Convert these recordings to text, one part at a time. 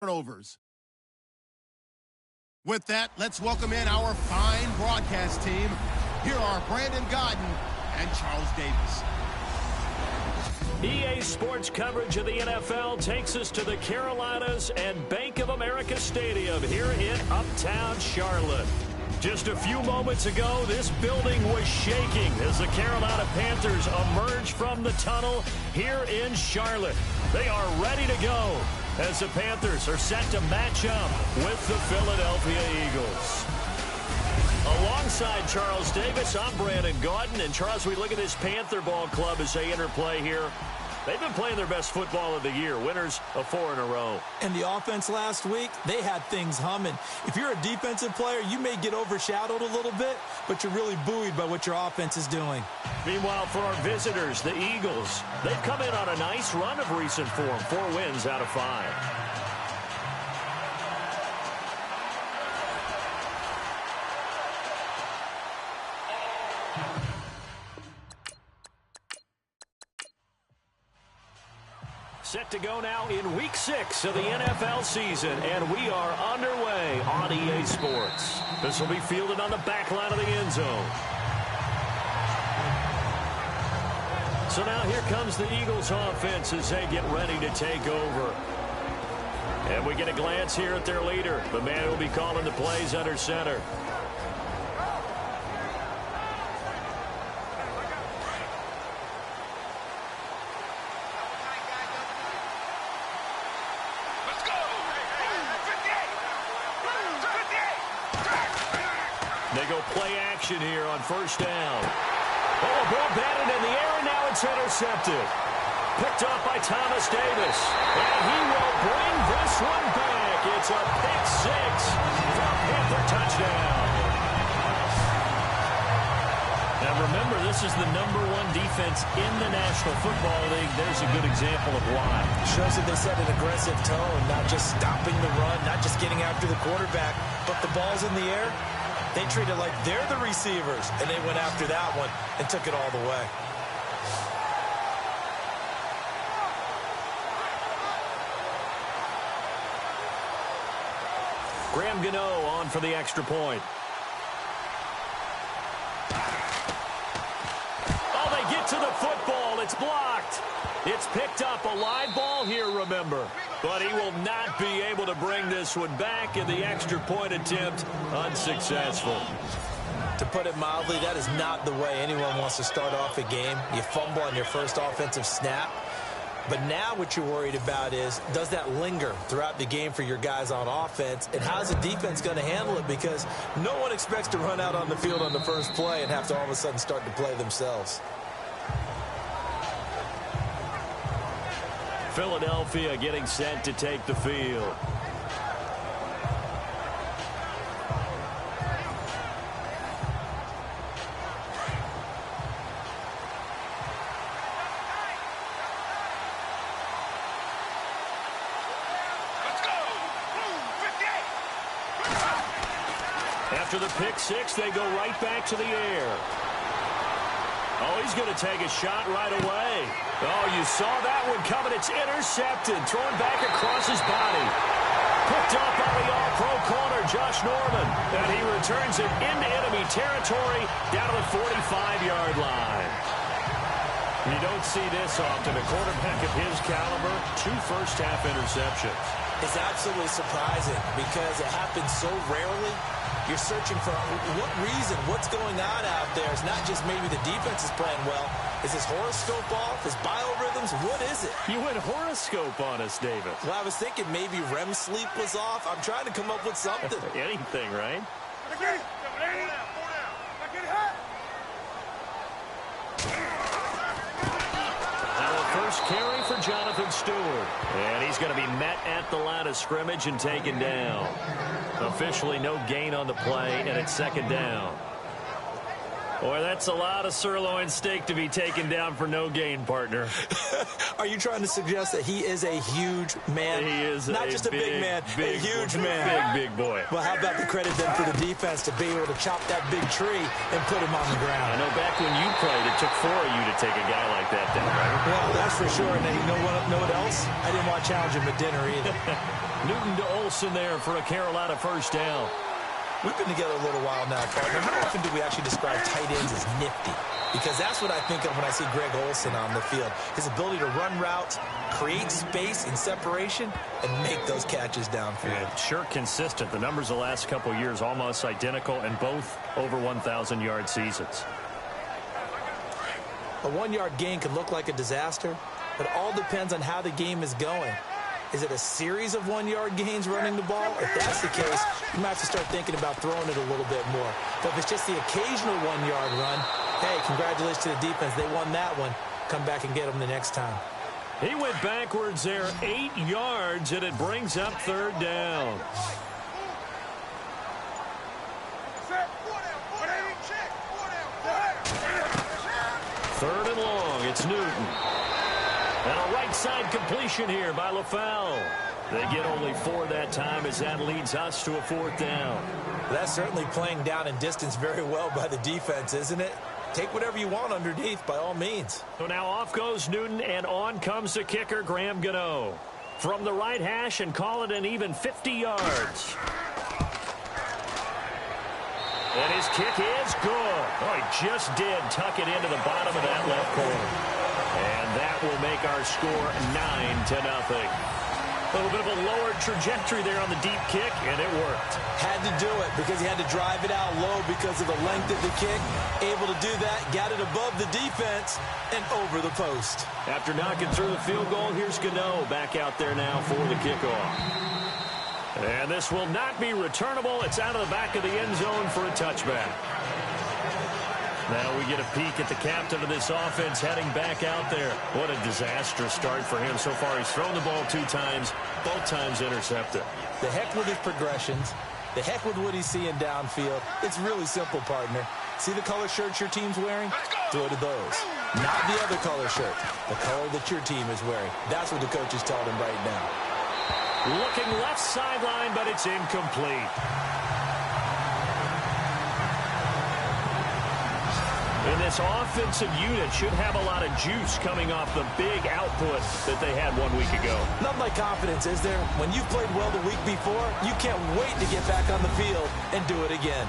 turnovers. With that, let's welcome in our fine broadcast team. Here are Brandon Godden and Charles Davis. EA Sports coverage of the NFL takes us to the Carolinas and Bank of America Stadium here in Uptown Charlotte. Just a few moments ago, this building was shaking as the Carolina Panthers emerged from the tunnel here in Charlotte. They are ready to go as the Panthers are set to match up with the Philadelphia Eagles. Alongside Charles Davis, I'm Brandon Godden. And Charles, we look at this Panther ball club as they interplay here. They've been playing their best football of the year, winners of 4 in a row. And the offense last week, they had things humming. If you're a defensive player, you may get overshadowed a little bit, but you're really buoyed by what your offense is doing. Meanwhile, for our visitors, the Eagles, they've come in on a nice run of recent form, 4 wins out of 5. Set to go now in Week 6 of the NFL season, and we are underway on EA Sports. This will be fielded on the back line of the end zone. So now here comes the Eagles offense as they get ready to take over. And we get a glance here at their leader, the man who will be calling the plays under center. They go play action here on first down. Oh, ball batted in the air, and now it's intercepted. Picked up by Thomas Davis. And he will bring this one back. It's a pick 6 for a Panther touchdown. Now remember, this is the #1 defense in the National Football League. There's a good example of why. Shows that they set an aggressive tone, not just stopping the run, not just getting after the quarterback, but the ball's in the air. They treat it like they're the receivers, and they went after that one and took it all the way. Graham Gano on for the extra point. Oh, they get to the football. It's blocked. It's picked up, a live ball here, remember. But he will not be able to bring this one back, and the extra point attempt unsuccessful. To put it mildly, that is not the way anyone wants to start off a game. You fumble on your first offensive snap. But now what you're worried about is, does that linger throughout the game for your guys on offense? And how's the defense going to handle it? Because no one expects to run out on the field on the first play and have to all of a sudden start to play themselves. Philadelphia getting set to take the field. After the pick 6, they go right back to the air. Oh, he's going to take a shot right away. Oh, you saw that one coming. It's intercepted. Thrown back across his body. Picked up by the all-pro corner, Josh Norman. And he returns it into enemy territory down to the 45-yard line. You don't see this often. A quarterback of his caliber, 2 first-half interceptions. It's absolutely surprising because it happens so rarely. You're searching for what reason, what's going on out there. It's not just maybe the defense is playing well. Is his horoscope off? His biorhythms? What is it? You went horoscope on us, David. Well, I was thinking maybe REM sleep was off. I'm trying to come up with something. Anything, right? First carry for Jonathan Stewart. And he's going to be met at the line of scrimmage and taken down. Officially no gain on the play, and it's second down. Boy, that's a lot of sirloin steak to be taken down for no gain, partner. Are you trying to suggest that he is a huge man? He is not just a big man, a huge man. Big boy. Well, how about the credit then for the defense to be able to chop that big tree and put him on the ground? I know back when you played, it took 4 of you to take a guy like that down, right? Well, that's for sure. And then you know what else? I didn't want to challenge him at dinner either. Newton to Olsen there for a Carolina first down. We've been together a little while now, partner. How often do we actually describe tight ends as nifty? Because that's what I think of when I see Greg Olsen on the field. His ability to run routes, create space and separation, and make those catches downfield. Yeah, sure consistent. The numbers the last couple years almost identical, and both over 1,000-yard seasons. A 1-yard gain can look like a disaster, but it all depends on how the game is going. Is it a series of 1-yard gains running the ball? If that's the case, you might have to start thinking about throwing it a little bit more. But if it's just the occasional 1-yard run, hey, congratulations to the defense. They won that one. Come back and get them the next time. He went backwards there 8 yards, and it brings up third down. Third and long. It's Newton. And a right side completion here by LaFell. They get only 4 that time as that leads us to a fourth down. That's certainly playing down in distance very well by the defense, isn't it? Take whatever you want underneath by all means. So now off goes Newton, and on comes the kicker, Graham Gano. From the right hash, and call it an even 50 yards. And his kick is good. Oh, he just did tuck it into the bottom of that left corner. And that will make our score 9-0. A little bit of a lower trajectory there on the deep kick, and it worked. Had to do it because he had to drive it out low because of the length of the kick. Able to do that, got it above the defense and over the post. After knocking through the field goal, here's Gano back out there now for the kickoff. And this will not be returnable. It's out of the back of the end zone for a touchback. Now we get a peek at the captain of this offense heading back out there. What a disastrous start for him so far. He's thrown the ball 2 times, both times intercepted. The heck with his progressions. The heck with what he's seeing downfield. It's really simple, partner. See the color shirts your team's wearing? Throw to those. Not the other color shirt. The color that your team is wearing. That's what the coach has taught him right now. Looking left sideline, but it's incomplete. And this offensive unit should have a lot of juice coming off the big output that they had 1 week ago. Nothing like confidence, is there? When you've played well the week before, you can't wait to get back on the field and do it again.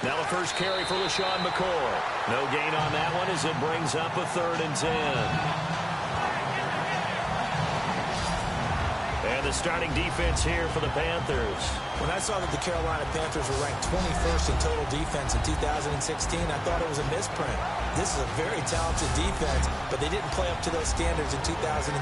Now the first carry for LaShawn McCoy. No gain on that one as it brings up a 3rd and 10. And the starting defense here for the Panthers. When I saw that the Carolina Panthers were ranked 21st in total defense in 2016, I thought it was a misprint. This is a very talented defense, but they didn't play up to those standards in 2016.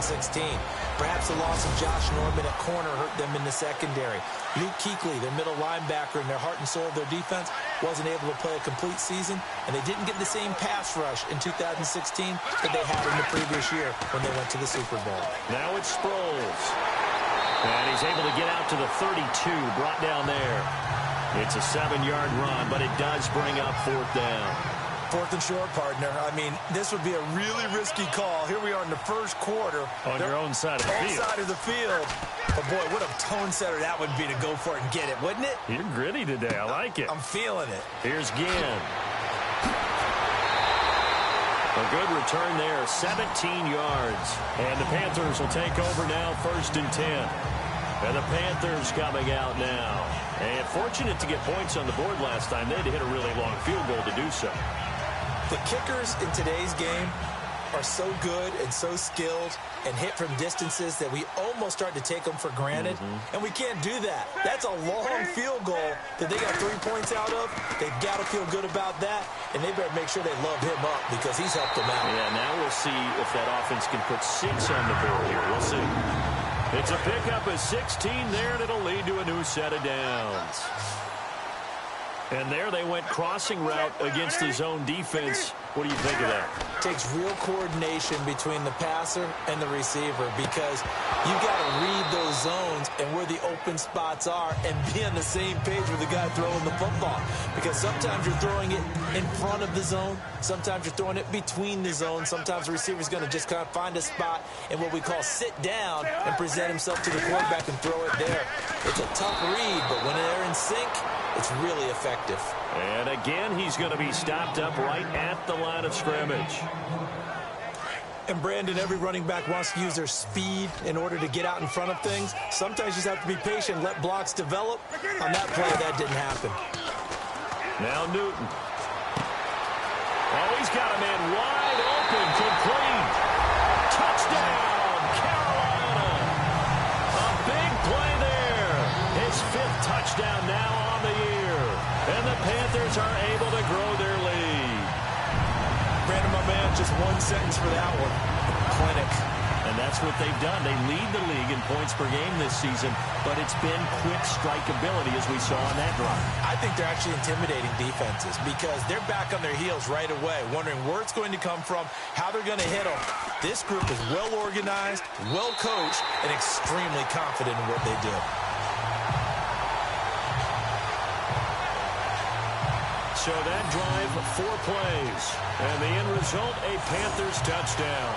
Perhaps the loss of Josh Norman at corner hurt them in the secondary. Luke Kuechly, their middle linebacker and their heart and soul of their defense, wasn't able to play a complete season, and they didn't get the same pass rush in 2016 that they had in the previous year when they went to the Super Bowl. Now it's Sproles. And he's able to get out to the 32, brought down there. It's a 7-yard run, but it does bring up 4th down. 4th and short, partner. I mean, this would be a really risky call. Here we are in the first quarter. On your own side of the field. Side of the field. But, boy, what a tone setter that would be to go for it and get it, wouldn't it? You're gritty today. I like it. I'm feeling it. Here's Ginn. A good return there, 17 yards. And the Panthers will take over now, 1st and 10. And the Panthers coming out now. And fortunate to get points on the board last time. They had to hit a really long field goal to do so. The kickers in today's game are so good and so skilled and hit from distances that we almost start to take them for granted. And we can't do that. That's a long field goal that they got 3 points out of. They've got to feel good about that, and they better make sure they love him up because he's helped them out. Yeah, now we'll see if that offense can put 6 on the board here. We'll see. It's a pickup of 16 there, and it'll lead to a new set of downs. And there they went crossing route against his own defense. What do you think of that? Takes real coordination between the passer and the receiver because you've got to read those zones and where the open spots are and be on the same page with the guy throwing the football. Because sometimes you're throwing it in front of the zone. Sometimes you're throwing it between the zones. Sometimes the receiver's going to just kind of find a spot and what we call sit down and present himself to the quarterback and throw it there. It's a tough read, but when they're in sync, It's really effective. And again, he's going to be stopped up right at the line of scrimmage. And Brandon, every running back wants to use their speed in order to get out in front of things. Sometimes you just have to be patient, let blocks develop. On that play, that didn't happen. Now Newton. Oh, he's got a man wide open, complete. Touchdown, Carolina. A big play there. His 5th touchdown now on the year. And the Panthers are able to grow their lead. Brandon, my man, just one sentence for that one. Clinic. And that's what they've done. They lead the league in points per game this season, but it's been quick strike ability as we saw on that drive. I think they're actually intimidating defenses because they're back on their heels right away, wondering where it's going to come from, how they're going to hit them. This group is well organized, well coached, and extremely confident in what they do. So that drive, 4 plays. And the end result, a Panthers touchdown.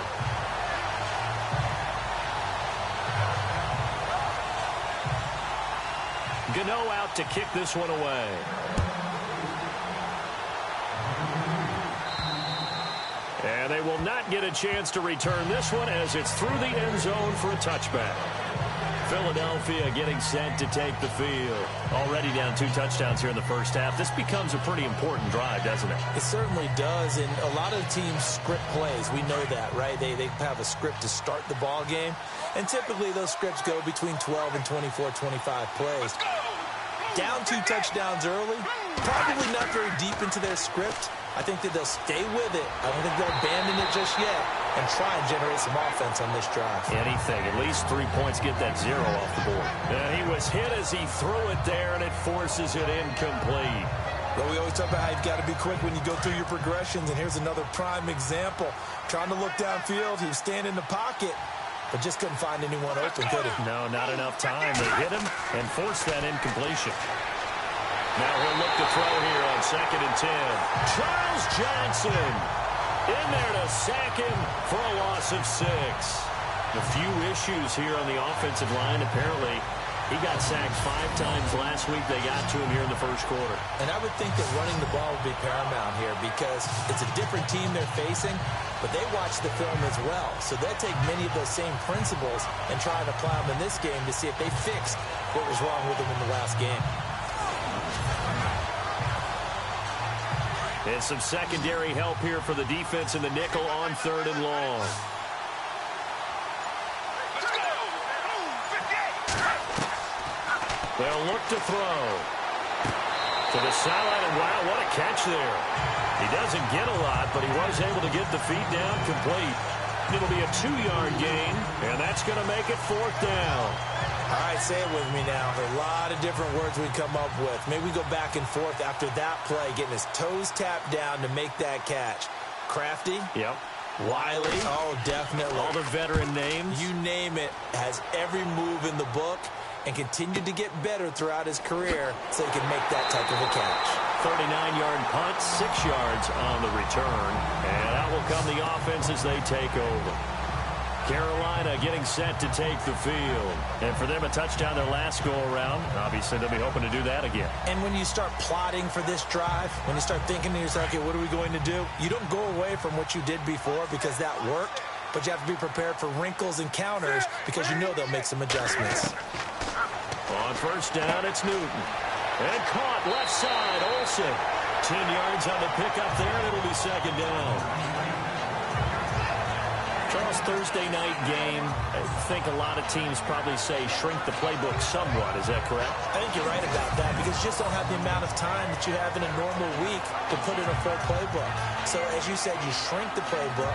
Gano out to kick this one away. And they will not get a chance to return this one as it's through the end zone for a touchback. Philadelphia getting set to take the field. Already down 2 touchdowns here in the first half. This becomes a pretty important drive, doesn't it? It certainly does, and a lot of teams script plays. We know that, right? They have a script to start the ball game, and typically those scripts go between 12 and 24, 25 plays. Down 2 touchdowns early, probably not very deep into their script. I think that they'll stay with it. I don't think they'll abandon it just yet and try and generate some offense on this drive. Anything. At least 3 points, get that 0 off the board. He was hit as he threw it there, and it forces it incomplete. Well, we always talk about how you've got to be quick when you go through your progressions, and here's another prime example. Trying to look downfield, he was standing in the pocket, but just couldn't find anyone open, could he? No, not enough time. They hit him and forced that incompletion. Now he'll look to throw here on 2nd and 10. Charles Johnson in there to sack him for a loss of 6. A few issues here on the offensive line. Apparently, he got sacked 5 times last week. They got to him here in the first quarter. And I would think that running the ball would be paramount here because it's a different team they're facing, but they watch the film as well. So they'll take many of those same principles and try and apply them in this game to see if they fixed what was wrong with them in the last game. And some secondary help here for the defense in the nickel on 3rd and long. They'll look to throw. To the sideline, and wow, what a catch there. He doesn't get a lot, but he was able to get the feet down complete. It'll be a 2-yard gain, and that's going to make it 4th down. All right, say it with me now. There are a lot of different words we come up with. Maybe we go back and forth after that play, getting his toes tapped down to make that catch. Crafty? Yep. Wiley? Oh, definitely. All the veteran names? You name it. Has every move in the book and continued to get better throughout his career so he can make that type of a catch. 39-yard punt, 6 yards on the return. And out will come the offense as they take over. Carolina getting set to take the field. And for them, a touchdown their last go-around. Obviously, they'll be hoping to do that again. And when you start plotting for this drive, when you start thinking to yourself, okay, what are we going to do? You don't go away from what you did before because that worked, but you have to be prepared for wrinkles and counters because you know they'll make some adjustments. On 1st down, it's Newton. And caught left side, Olsen. 10 yards on the pickup there, and it'll be 2nd down. Charles, Thursday night game, I think a lot of teams probably say shrink the playbook somewhat. Is that correct? I think you're right about that because you just don't have the amount of time that you have in a normal week to put in a full playbook. So, as you said, you shrink the playbook,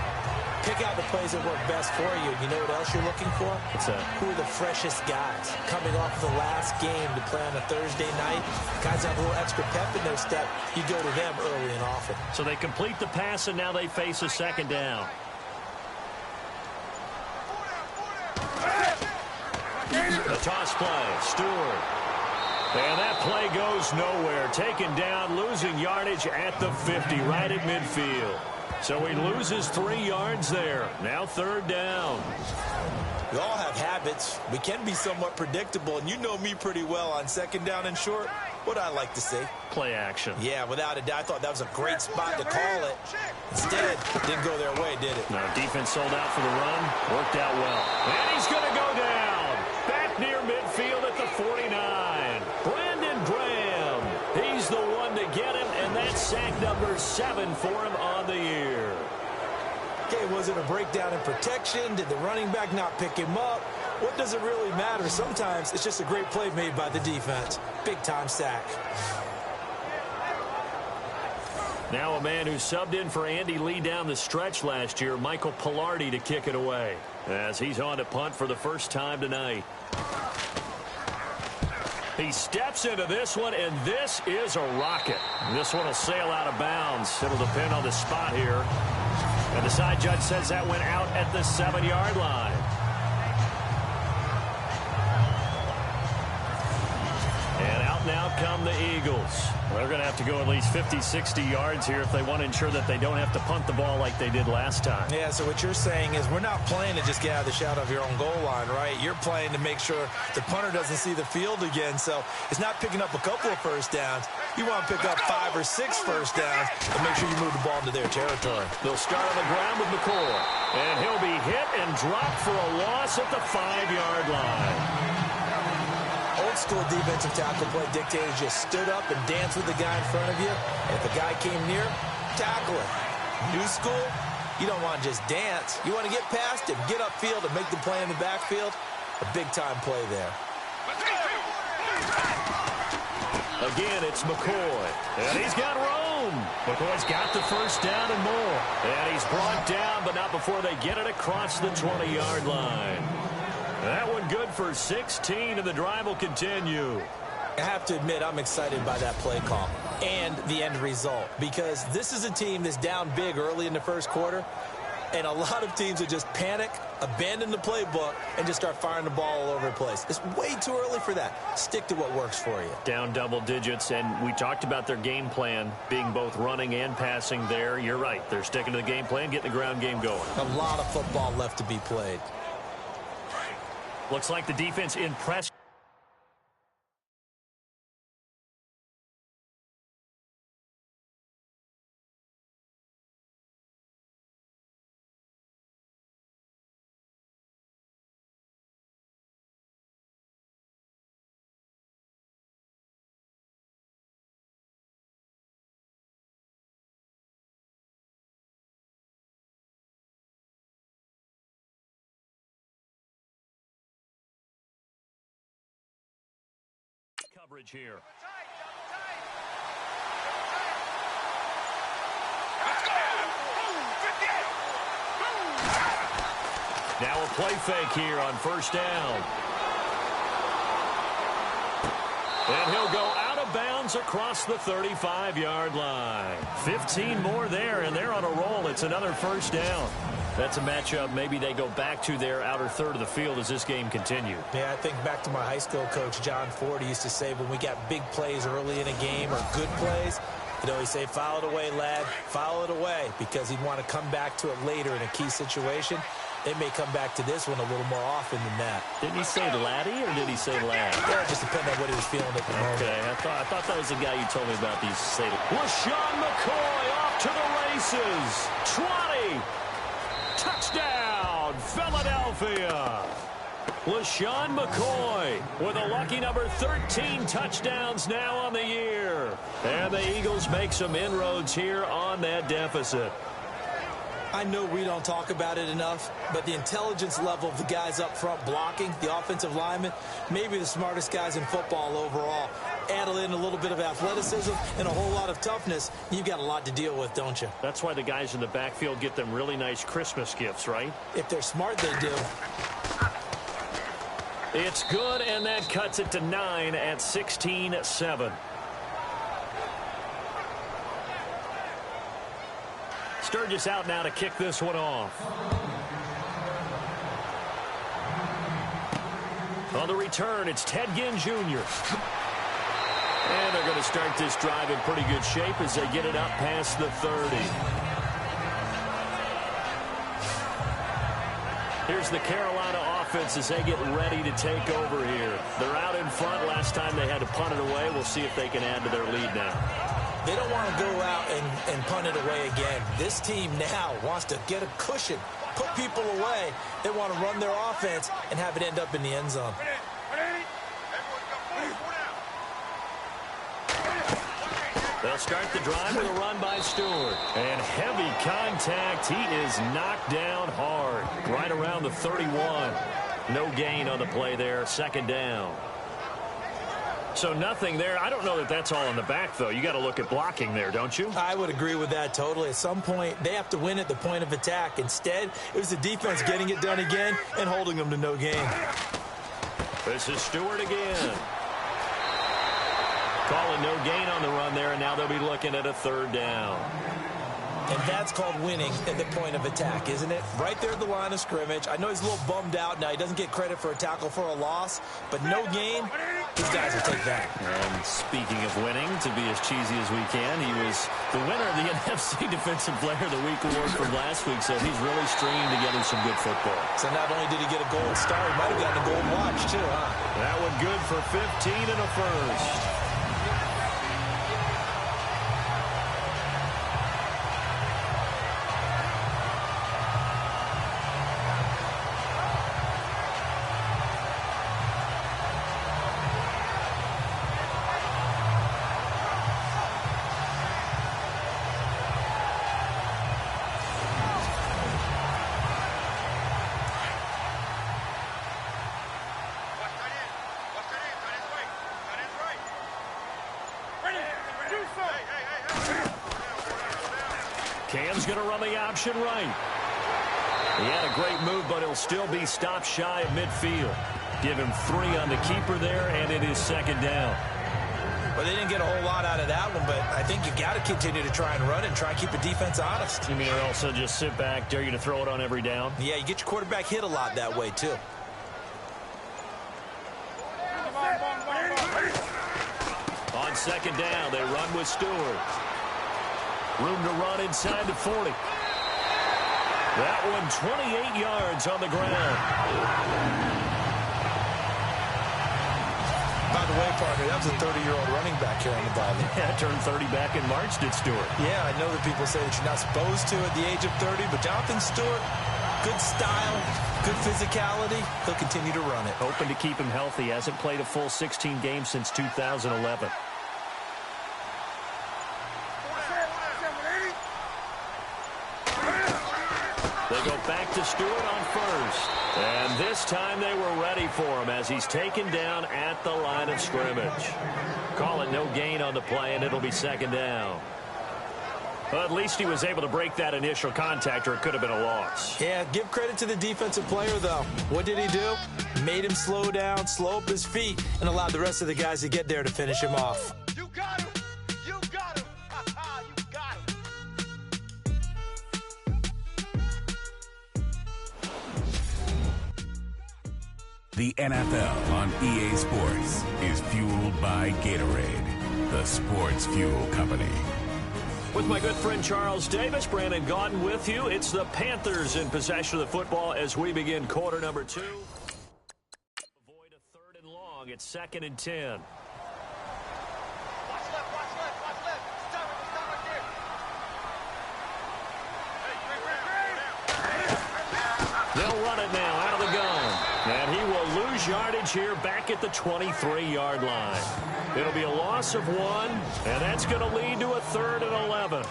pick out the plays that work best for you. You know what else you're looking for? What's that? Who are the freshest guys coming off of the last game to play on a Thursday night? Guys have a little extra pep in their step. You go to them early and often. So they complete the pass, and now they face a 2nd down. The toss play, Stewart. And that play goes nowhere. Taken down, losing yardage at the 50, right at midfield. So he loses 3 yards there. Now 3rd down. We all have habits. We can be somewhat predictable, and you know me pretty well on 2nd down and short. What do I like to see? Play action. Yeah, without a doubt. I thought that was a great spot to call it. Instead, didn't go their way, did it? No, defense sold out for the run. Worked out well. And he's going to go down. Back near midfield at the 49. Brandon Graham. He's the one to get him, and that's sack number 7 for him on the year. Okay, was it a breakdown in protection? Did the running back not pick him up? What does it really matter? Sometimes it's just a great play made by the defense. Big-time sack. Now a man who subbed in for Andy Lee down the stretch last year, Michael Pilardi, to kick it away, as he's on to punt for the first time tonight. He steps into this one, and this is a rocket. This one will sail out of bounds. It'll depend on the spot here. And the side judge says that went out at the 7-yard line. And out now come the Eagles. They're going to have to go at least 50, 60 yards here if they want to ensure that they don't have to punt the ball like they did last time. Yeah, so what you're saying is we're not playing to just get out of the shadow of your own goal line, right? You're playing to make sure the punter doesn't see the field again. So it's not picking up a couple of first downs. You want to pick up 5 or 6 first downs and make sure you move the ball into their territory. They'll start on the ground with McCoy. And he'll be hit and dropped for a loss at the 5-yard line. Old-school defensive tackle play dictated just stood up and danced with the guy in front of you. And if the guy came near, tackle it. New school, you don't want to just dance. You want to get past him, get upfield, and make the play in the backfield. A big-time play there. Again, it's McCoy. And he's got room. McCoy's got the first down and more. And he's brought down, but not before they get it across the 20-yard line. That one good for 16, and the drive will continue. I have to admit, I'm excited by that play call and the end result, because this is a team that's down big early in the first quarter, and a lot of teams would just panic, abandon the playbook, and just start firing the ball all over the place. It's way too early for that. Stick to what works for you. Down double digits, and we talked about their game plan being both running and passing there. You're right. They're sticking to the game plan, getting the ground game going. A lot of football left to be played. Looks like the defense in press. Coverage here. Now a play fake here on first down. And he'll go out of bounds across the 35-yard line. 15 more there, and they're on a roll. It's another first down. That's a matchup maybe they go back to their outer third of the field as this game continues. Yeah, I think back to my high school coach, John Ford. He used to say when we got big plays early in a game or good plays, you know, he'd say, foul it away, lad, foul it away, because he'd want to come back to it later in a key situation. They may come back to this one a little more often than that. Didn't he say laddie or did he say lad? Yeah, it just depended on what he was feeling at the moment. Okay, I thought that was the guy you told me about these say. LaShawn McCoy off to the races. 20. Touchdown, Philadelphia. LaShawn McCoy with a lucky number 13 touchdowns now on the year. And the Eagles make some inroads here on that deficit. I know we don't talk about it enough, but the intelligence level of the guys up front blocking, the offensive linemen, maybe the smartest guys in football overall. Add in a little bit of athleticism and a whole lot of toughness, you've got a lot to deal with, don't you? That's why the guys in the backfield get them really nice Christmas gifts, right? If they're smart, they do. It's good, and that cuts it to 9 at 16-7. Sturgis out now to kick this one off. On the return, it's Ted Ginn Jr. And they're going to start this drive in pretty good shape as they get it up past the 30. Here's the Carolina offense as they get ready to take over here. They're out in front. Last time they had to punt it away. We'll see if they can add to their lead now. They don't want to go out and punt it away again. This team now wants to get a cushion, put people away. They want to run their offense and have it end up in the end zone. They'll start the drive with a run by Stewart. And heavy contact. He is knocked down hard. Right around the 31. No gain on the play there. Second down. So nothing there. I don't know that that's all in the back, though. You got to look at blocking there, don't you? I would agree with that totally. At some point, they have to win at the point of attack. Instead, it was the defense getting it done again and holding them to no gain. This is Stewart again. Calling no gain on the run there, and now they'll be looking at a third down. And that's called winning at the point of attack, isn't it? Right there at the line of scrimmage. I know he's a little bummed out now. He doesn't get credit for a tackle for a loss, but no gain, these guys will take that. And speaking of winning, to be as cheesy as we can, he was the winner of the NFC Defensive Player of the Week award from last week, so he's really stringing together some good football. So not only did he get a gold star, he might have gotten a gold watch, too, huh? That one good for 15 and a first. Cam's going to run the option right. He had a great move, but he'll still be stopped shy of midfield. Give him 3 on the keeper there, and it is second down. Well, they didn't get a whole lot out of that one, but I think you got to continue to try and run and try and keep the defense honest. You mean or also just sit back, dare you to throw it on every down? Yeah, you get your quarterback hit a lot that way, too. On second down, they run with Stewart. Room to run inside the 40. That one 28 yards on the ground. By the way, partner, that was a 30-year-old running back here on the ball. Yeah, turned 30 back in March, did Stewart. Yeah, I know that people say that you're not supposed to at the age of 30, but Jonathan Stewart, good style, good physicality. He'll continue to run it. Hoping to keep him healthy. Hasn't played a full 16 games since 2011. They go back to Stewart on first. And this time they were ready for him as he's taken down at the line of scrimmage. Call it no gain on the play, and it'll be second down. Well, at least he was able to break that initial contact, or it could have been a loss. Yeah, give credit to the defensive player, though. What did he do? Made him slow down, slow up his feet, and allowed the rest of the guys to get there to finish him off. You got him! You got him! You got him! The NFL on EA Sports is fueled by Gatorade, the sports fuel company. With my good friend Charles Davis, Brandon Gaudin with you. It's the Panthers in possession of the football as we begin quarter number 2. Avoid a third and long. It's 2nd and 10. Watch left, watch left, watch left. Stop right there. They'll run it now out of the gun. And he will lose yardage here back at the 23-yard line. It'll be a loss of 1, and that's going to lead to a 3rd and 11.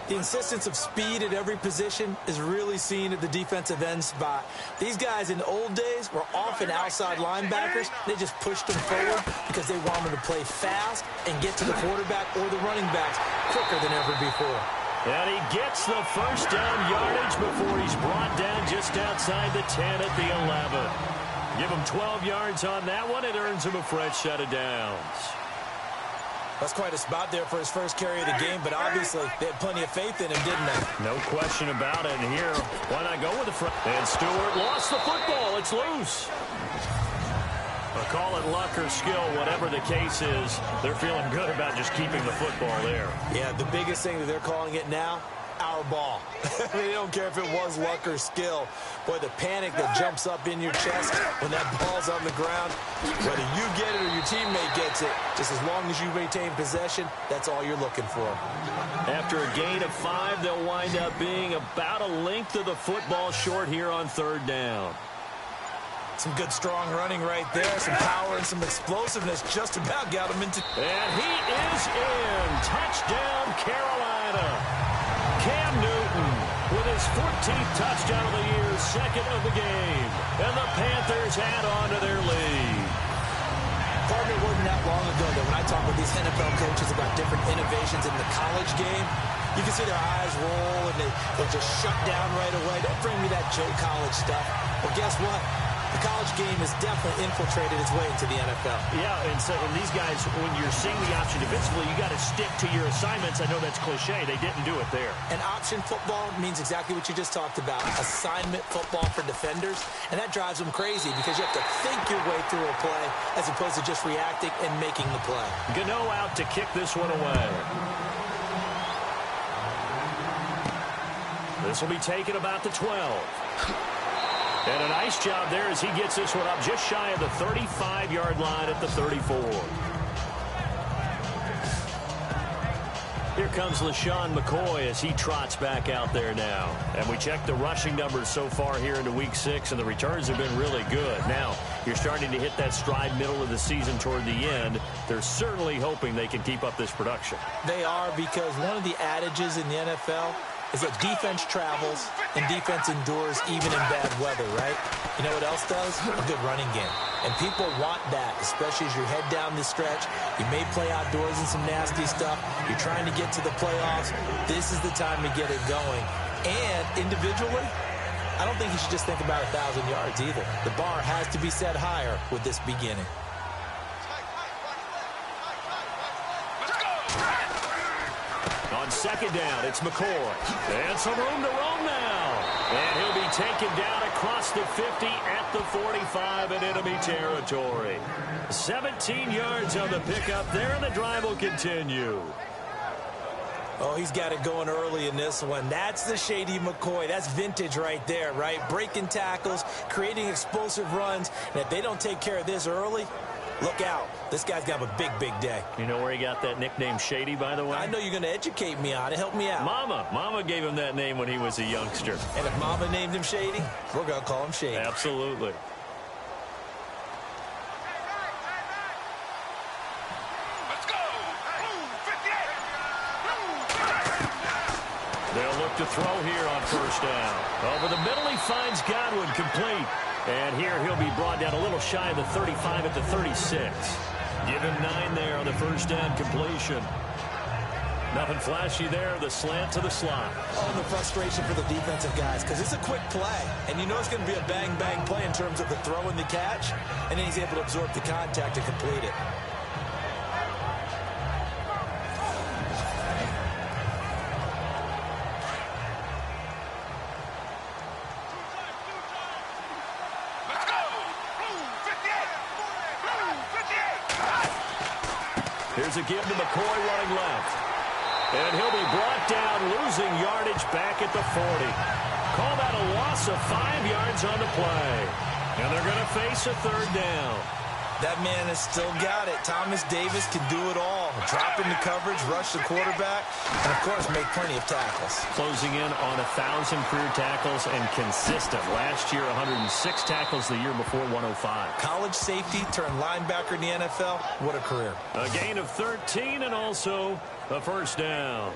The insistence of speed at every position is really seen at the defensive end spot. These guys in the old days were often outside linebackers. They just pushed them forward because they wanted to play fast and get to the quarterback or the running backs quicker than ever before. And he gets the first down yardage before he's brought down just outside the 10 at the 11. Give him 12 yards on that one. It earns him a fresh set of downs. That's quite a spot there for his first carry of the game, but obviously they had plenty of faith in him, didn't they? No question about it. And here, why not go with the front? And Stewart lost the football. It's loose. But call it luck or skill, whatever the case is, they're feeling good about just keeping the football there. Yeah, the biggest thing that they're calling it now, our ball. They don't care if it was luck or skill. Boy, the panic that jumps up in your chest when that ball's on the ground, whether you get it or your teammate gets it, just as long as you maintain possession, that's all you're looking for. After a gain of 5, they'll wind up being about a length of the football short here on 3rd down. Some good, strong running right there. Some power and some explosiveness just about got him into... And he is in. Touchdown, Carolina. Cam Newton with his 14th touchdown of the year, 2nd of the game. And the Panthers add on to their lead. Partner, it wasn't that long ago that when I talk with these NFL coaches about different innovations in the college game, you can see their eyes roll and they'll just shut down right away. Don't bring me that Joe College stuff. Well, guess what? The college game has definitely infiltrated its way into the NFL. Yeah, and these guys, when you're seeing the option defensively, you got to stick to your assignments. I know that's cliche. They didn't do it there. And option football means exactly what you just talked about, assignment football for defenders. And that drives them crazy because you have to think your way through a play as opposed to just reacting and making the play. Gano out to kick this one away. This will be taken about the 12. And a nice job there as he gets this one up just shy of the 35-yard line at the 34. Here comes LaShawn McCoy as he trots back out there now. And we check the rushing numbers so far here into Week 6, and the returns have been really good. Now, you're starting to hit that stride middle of the season toward the end. They're certainly hoping they can keep up this production. They are, because one of the adages in the NFL is that defense travels and defense endures even in bad weather, right? You know what else does? A good running game. And people want that, especially as you head down the stretch. You may play outdoors in some nasty stuff. You're trying to get to the playoffs. This is the time to get it going. And individually, I don't think you should just think about 1,000 yards either. The bar has to be set higher with this beginning. On 2nd down, it's McCoy. And some room to roam now. And he'll be taken down across the 50 at the 45 in enemy territory. 17 yards on the pickup there, and the drive will continue. Oh, he's got it going early in this one. That's the Shady McCoy. That's vintage right there, right? Breaking tackles, creating explosive runs. And if they don't take care of this early, look out. This guy's going to have a big, big day. You know where he got that nickname Shady, by the way? I know you're going to educate me on it. Help me out. Mama gave him that name when he was a youngster. And if Mama named him Shady, we're going to call him Shady. Absolutely. Let's go! Blue 58! They'll look to throw here on 1st down. Over the middle, he finds Godwin complete. And here he'll be brought down a little shy of the 35 at the 36. Give him 9 there on the 1st down completion. Nothing flashy there. The slant to the slot. Oh, the frustration for the defensive guys, because it's a quick play. And you know it's going to be a bang-bang play in terms of the throw and the catch. And then he's able to absorb the contact and complete it. Here's a give to McCoy running left. And he'll be brought down, losing yardage back at the 40. Call that a loss of 5 yards on the play. And they're going to face a 3rd down. That man has still got it. Thomas Davis can do it all. Drop into coverage, rush the quarterback, and, of course, make plenty of tackles. Closing in on 1,000 career tackles and consistent. Last year, 106 tackles, the year before, 105. College safety turned linebacker in the NFL. What a career. A gain of 13 and also a 1st down.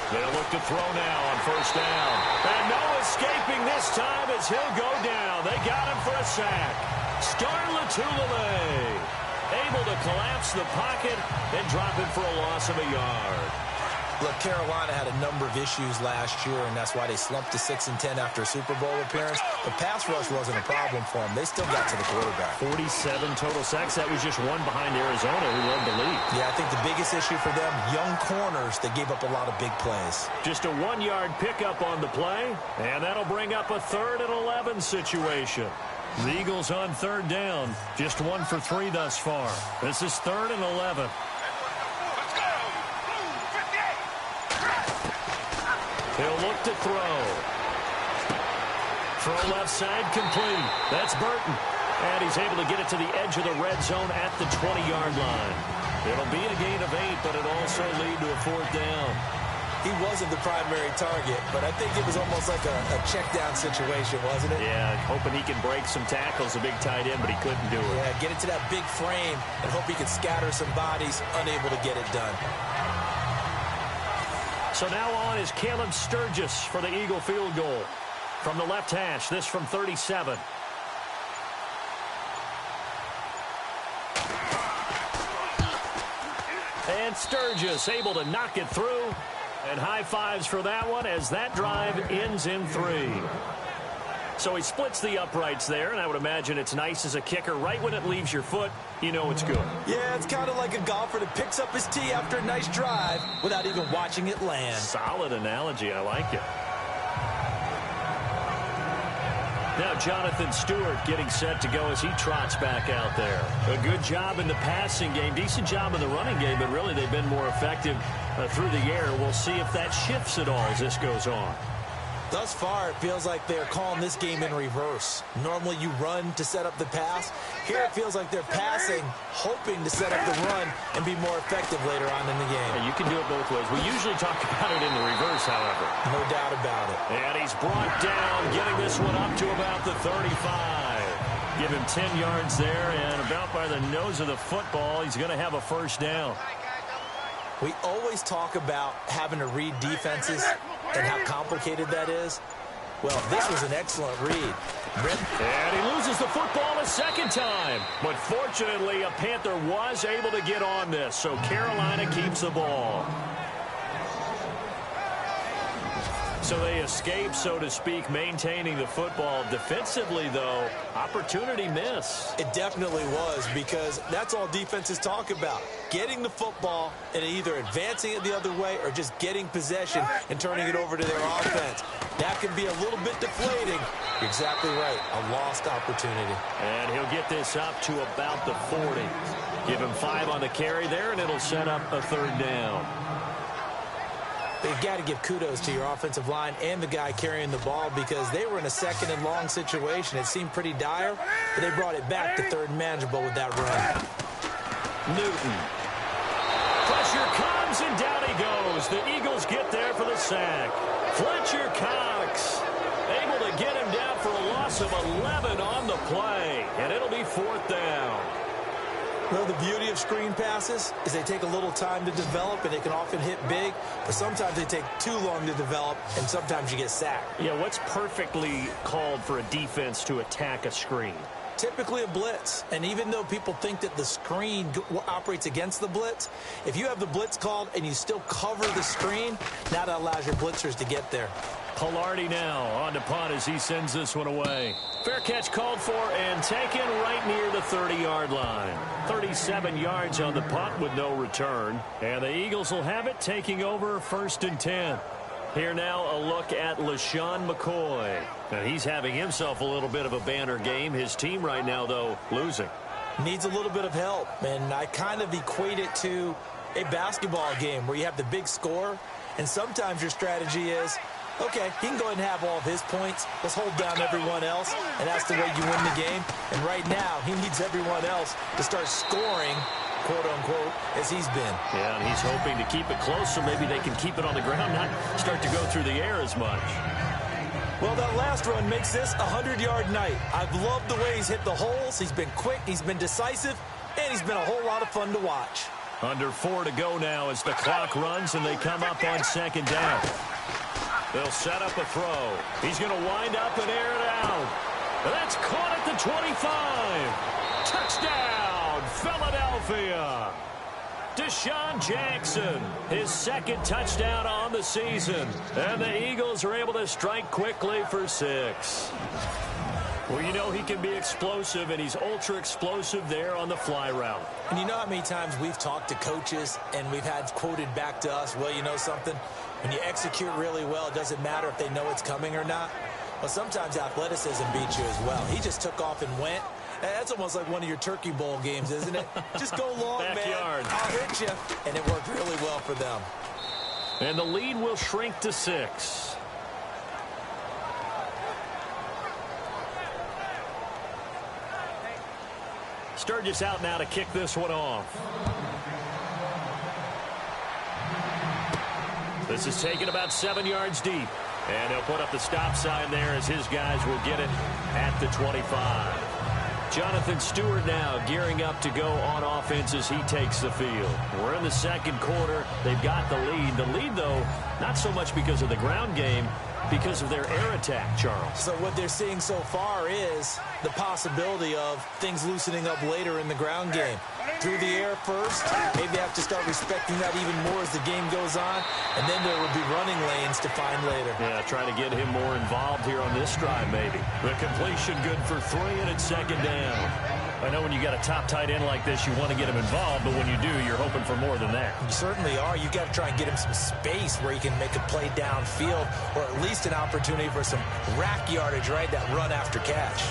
They'll look to throw now on 1st down. And no escaping this time as he'll go down. They got him for a sack. Scarlett able to collapse the pocket and drop it for a loss of a yard. Look, Carolina had a number of issues last year, and that's why they slumped to 6-10 after a Super Bowl appearance. The pass rush wasn't a problem for them. They still got to the quarterback. 47 total sacks. That was just one behind Arizona, who led the league. Yeah, I think the biggest issue for them, young corners that gave up a lot of big plays. Just a 1-yard pickup on the play, and that'll bring up a 3rd and 11 situation. The Eagles on 3rd down. Just 1 for 3 thus far. This is 3rd and 11. He'll look to throw. Throw left side complete. That's Burton. And he's able to get it to the edge of the red zone at the 20-yard line. It'll be a gain of 8, but it'll also lead to a 4th down. He wasn't the primary target, but I think it was almost like a check down situation, wasn't it? Yeah, hoping he can break some tackles, a big tight end, but he couldn't do it. Yeah, get it to that big frame and hope he can scatter some bodies, unable to get it done. So now on is Caleb Sturgis for the Eagle field goal. From the left hash, this from 37. And Sturgis able to knock it through. And high fives for that one as that drive ends in 3. So he splits the uprights there, and I would imagine it's nice as a kicker. Right when it leaves your foot, you know it's good. Yeah, it's kind of like a golfer that picks up his tee after a nice drive without even watching it land. Solid analogy. I like it. Now Jonathan Stewart getting set to go as he trots back out there. A good job in the passing game, decent job in the running game, but really they've been more effective through the air. We'll see if that shifts at all as this goes on. Thus far, it feels like they're calling this game in reverse. Normally you run to set up the pass. Here it feels like they're passing, hoping to set up the run and be more effective later on in the game. Yeah, you can do it both ways. We usually talk about it in the reverse, however. No doubt about it. And he's brought down, getting this one up to about the 35. Give him 10 yards there, and about by the nose of the football, he's going to have a 1st down. We always talk about having to read defenses and how complicated that is. Well, this was an excellent read. And he loses the football a 2nd time. But fortunately, a Panther was able to get on this, so Carolina keeps the ball. So they escape, so to speak, maintaining the football. Defensively, though, opportunity miss. It definitely was, because that's all defenses talk about. Getting the football and either advancing it the other way or just getting possession and turning it over to their offense. That can be a little bit deflating. You're exactly right. A lost opportunity. And he'll get this up to about the 40. Give him 5 on the carry there, and it'll set up a 3rd down. They've got to give kudos to your offensive line and the guy carrying the ball, because they were in a 2nd and long situation. It seemed pretty dire, but they brought it back to 3rd and manageable with that run. Newton. Pressure comes, and down he goes. The Eagles get there for the sack. Fletcher Cox able to get him down for a loss of 11 on the play, and it'll be 4th down. Well, the beauty of screen passes is they take a little time to develop, and they can often hit big, but sometimes they take too long to develop, and sometimes you get sacked. Yeah, what's perfectly called for a defense to attack a screen? Typically a blitz, and even though people think that the screen operates against the blitz, if you have the blitz called and you still cover the screen, now that allows your blitzers to get there. Pilardi now on to punt as he sends this one away. Fair catch called for and taken right near the 30-yard line. 37 yards on the punt with no return. And the Eagles will have it, taking over 1st and 10. Here now a look at LaShawn McCoy. Now he's having himself a little bit of a banner game. His team right now, though, losing. Needs a little bit of help, and I kind of equate it to a basketball game where you have the big score, and sometimes your strategy is, okay, he can go ahead and have all of his points. Let's hold down everyone else, and that's the way you win the game. And right now, he needs everyone else to start scoring, quote-unquote, as he's been. Yeah, and he's hoping to keep it close so maybe they can keep it on the ground, not start to go through the air as much. Well, that last run makes this a 100-yard night. I've loved the way he's hit the holes. He's been quick, he's been decisive, and he's been a whole lot of fun to watch. Under 4 to go now as the clock runs and they come up on 2nd down. They'll set up a throw. He's going to wind up and air it out. That's caught at the 25. Touchdown, Philadelphia. Deshaun Jackson, his second touchdown on the season. And the Eagles are able to strike quickly for 6. Well, you know he can be explosive, and he's ultra-explosive there on the fly route. And you know how many times we've talked to coaches and we've had quoted back to us, well, you know something? When you execute really well, it doesn't matter if they know it's coming or not. Well, sometimes athleticism beats you as well. He just took off and went. That's almost like one of your Turkey Bowl games, isn't it? Just go long, Backyard. man. I'll hit you. And it worked really well for them. And the lead will shrink to 6. Sturgis out now to kick this one off. This is taken about 7 yards deep. And he'll put up the stop sign there as his guys will get it at the 25. Jonathan Stewart now gearing up to go on offense as he takes the field. We're in the second quarter. They've got the lead. The lead, though, not so much because of the ground game, because of their air attack, Charles. So what they're seeing so far is the possibility of things loosening up later in the ground game. Through the air first, maybe they have to start respecting that even more as the game goes on, and then there will be running lanes to find later. Yeah, trying to get him more involved here on this drive, maybe. The completion good for 3, and it's second down. I know when you got a top tight end like this, you want to get him involved, but when you do, you're hoping for more than that. You certainly are. You got to try and get him some space where he can make a play downfield, or at least an opportunity for some rack yardage, right? That run after catch.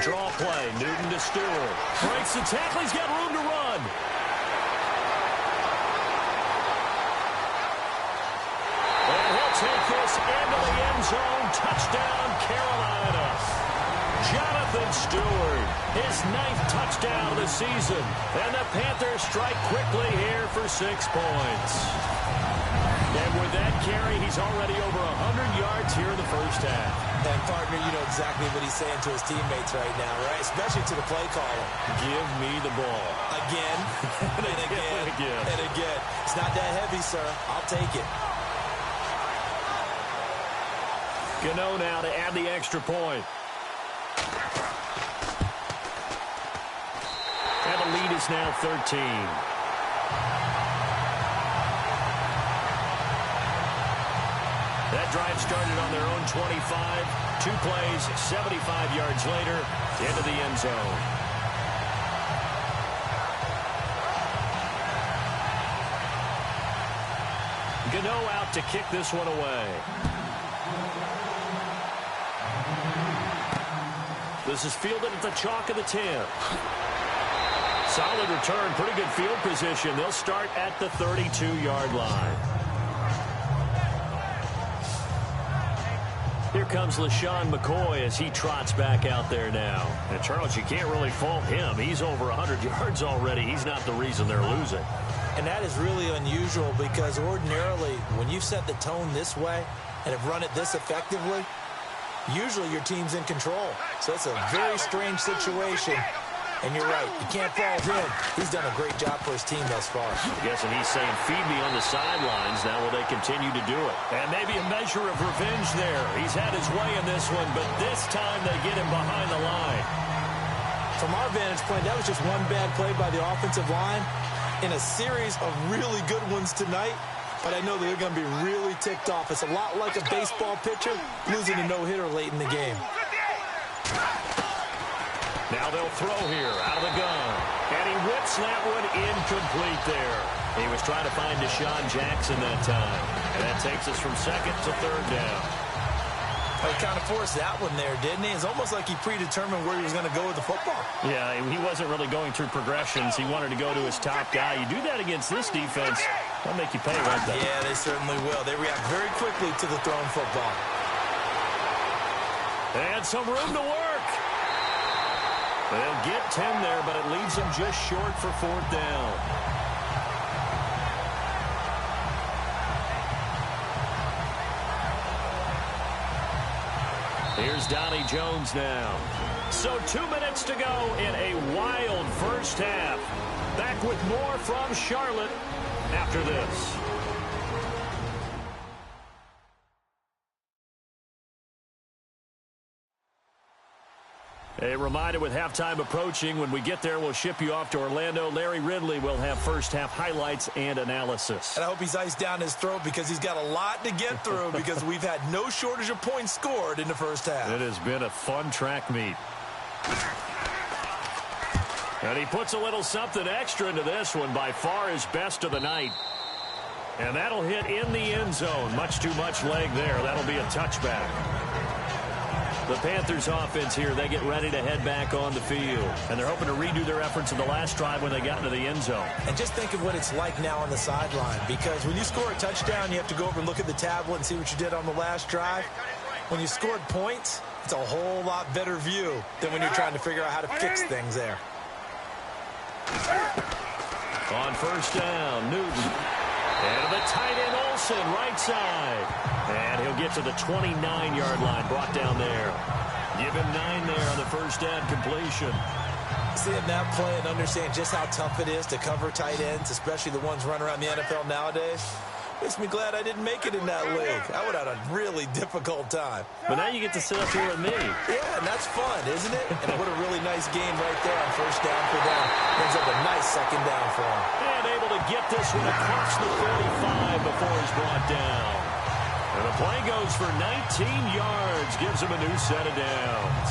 Draw play, Newton to Stewart. Breaks the tackle, he's got room to run. And he'll take this into the end zone. Touchdown, Carolina. Jonathan Stewart, his 9th touchdown of the season. And the Panthers strike quickly here for 6 points. And with that carry, he's already over 100 yards here in the first half. And, partner, you know exactly what he's saying to his teammates right now, right? Especially to the play caller. Give me the ball. Again, and again, and again. It's not that heavy, sir. I'll take it. Gano now to add the extra point. And the lead is now 13. That drive started on their own 25. 2 plays, 75 yards later, into the end zone. Gano out to kick this one away. This is fielded at the chalk of the 10. Solid return, pretty good field position. They'll start at the 32-yard line. Here comes LaShawn McCoy as he trots back out there now. And, Charles, you can't really fault him. He's over 100 yards already. He's not the reason they're losing. And that is really unusual because ordinarily when you set the tone this way and have run it this effectively, usually your team's in control. So it's a very strange situation. And you're right, you can't fault him. He's done a great job for his team thus far. I'm guessing he's saying, feed me on the sidelines. Now will they continue to do it? And maybe a measure of revenge there. He's had his way in this one, but this time they get him behind the line. From our vantage point, that was just one bad play by the offensive line in a series of really good ones tonight. But I know they're going to be really ticked off. It's a lot like a baseball pitcher losing a no-hitter late in the game. Now they'll throw here out of the gun. And he whips that one incomplete there. He was trying to find Deshaun Jackson that time. And that takes us from second to third down. He kind of forced that one there, didn't he? It's almost like he predetermined where he was going to go with the football. Yeah, he wasn't really going through progressions. He wanted to go to his top guy. You do that against this defense, they'll make you pay, won't they? Yeah, they certainly will. They react very quickly to the thrown football. And some room to work. They'll get 10 there, but it leaves them just short for 4th down. Here's Donnie Jones now. So 2 minutes to go in a wild first half. Back with more from Charlotte after this. A reminder, with halftime approaching, when we get there, we'll ship you off to Orlando. Larry Ridley will have first-half highlights and analysis. And I hope he's iced down his throat because he's got a lot to get through because we've had no shortage of points scored in the first half. It has been a fun track meet. And he puts a little something extra into this one, by far his best of the night. And that'll hit in the end zone. Much too much leg there. That'll be a touchback. The Panthers offense here, they get ready to head back on the field. And they're hoping to redo their efforts in the last drive when they got into the end zone. And just think of what it's like now on the sideline, because when you score a touchdown, you have to go over and look at the tablet and see what you did on the last drive. When you scored points, it's a whole lot better view than when you're trying to figure out how to fix things there. On first down, Newton. And the tight end Olsen, right side. And he'll get to the 29-yard line, brought down there. Give him 9 there on the first down completion. Seeing that play and understand just how tough it is to cover tight ends, especially the ones running around the NFL nowadays, makes me glad I didn't make it in that league. I would have had a really difficult time. But now you get to sit up here with me. Yeah, and that's fun, isn't it? And what a really nice game right there on first down for them. Brings up a nice second down for them. And able to get this one across the 35 before he's brought down. And the play goes for 19 yards. Gives him a new set of downs.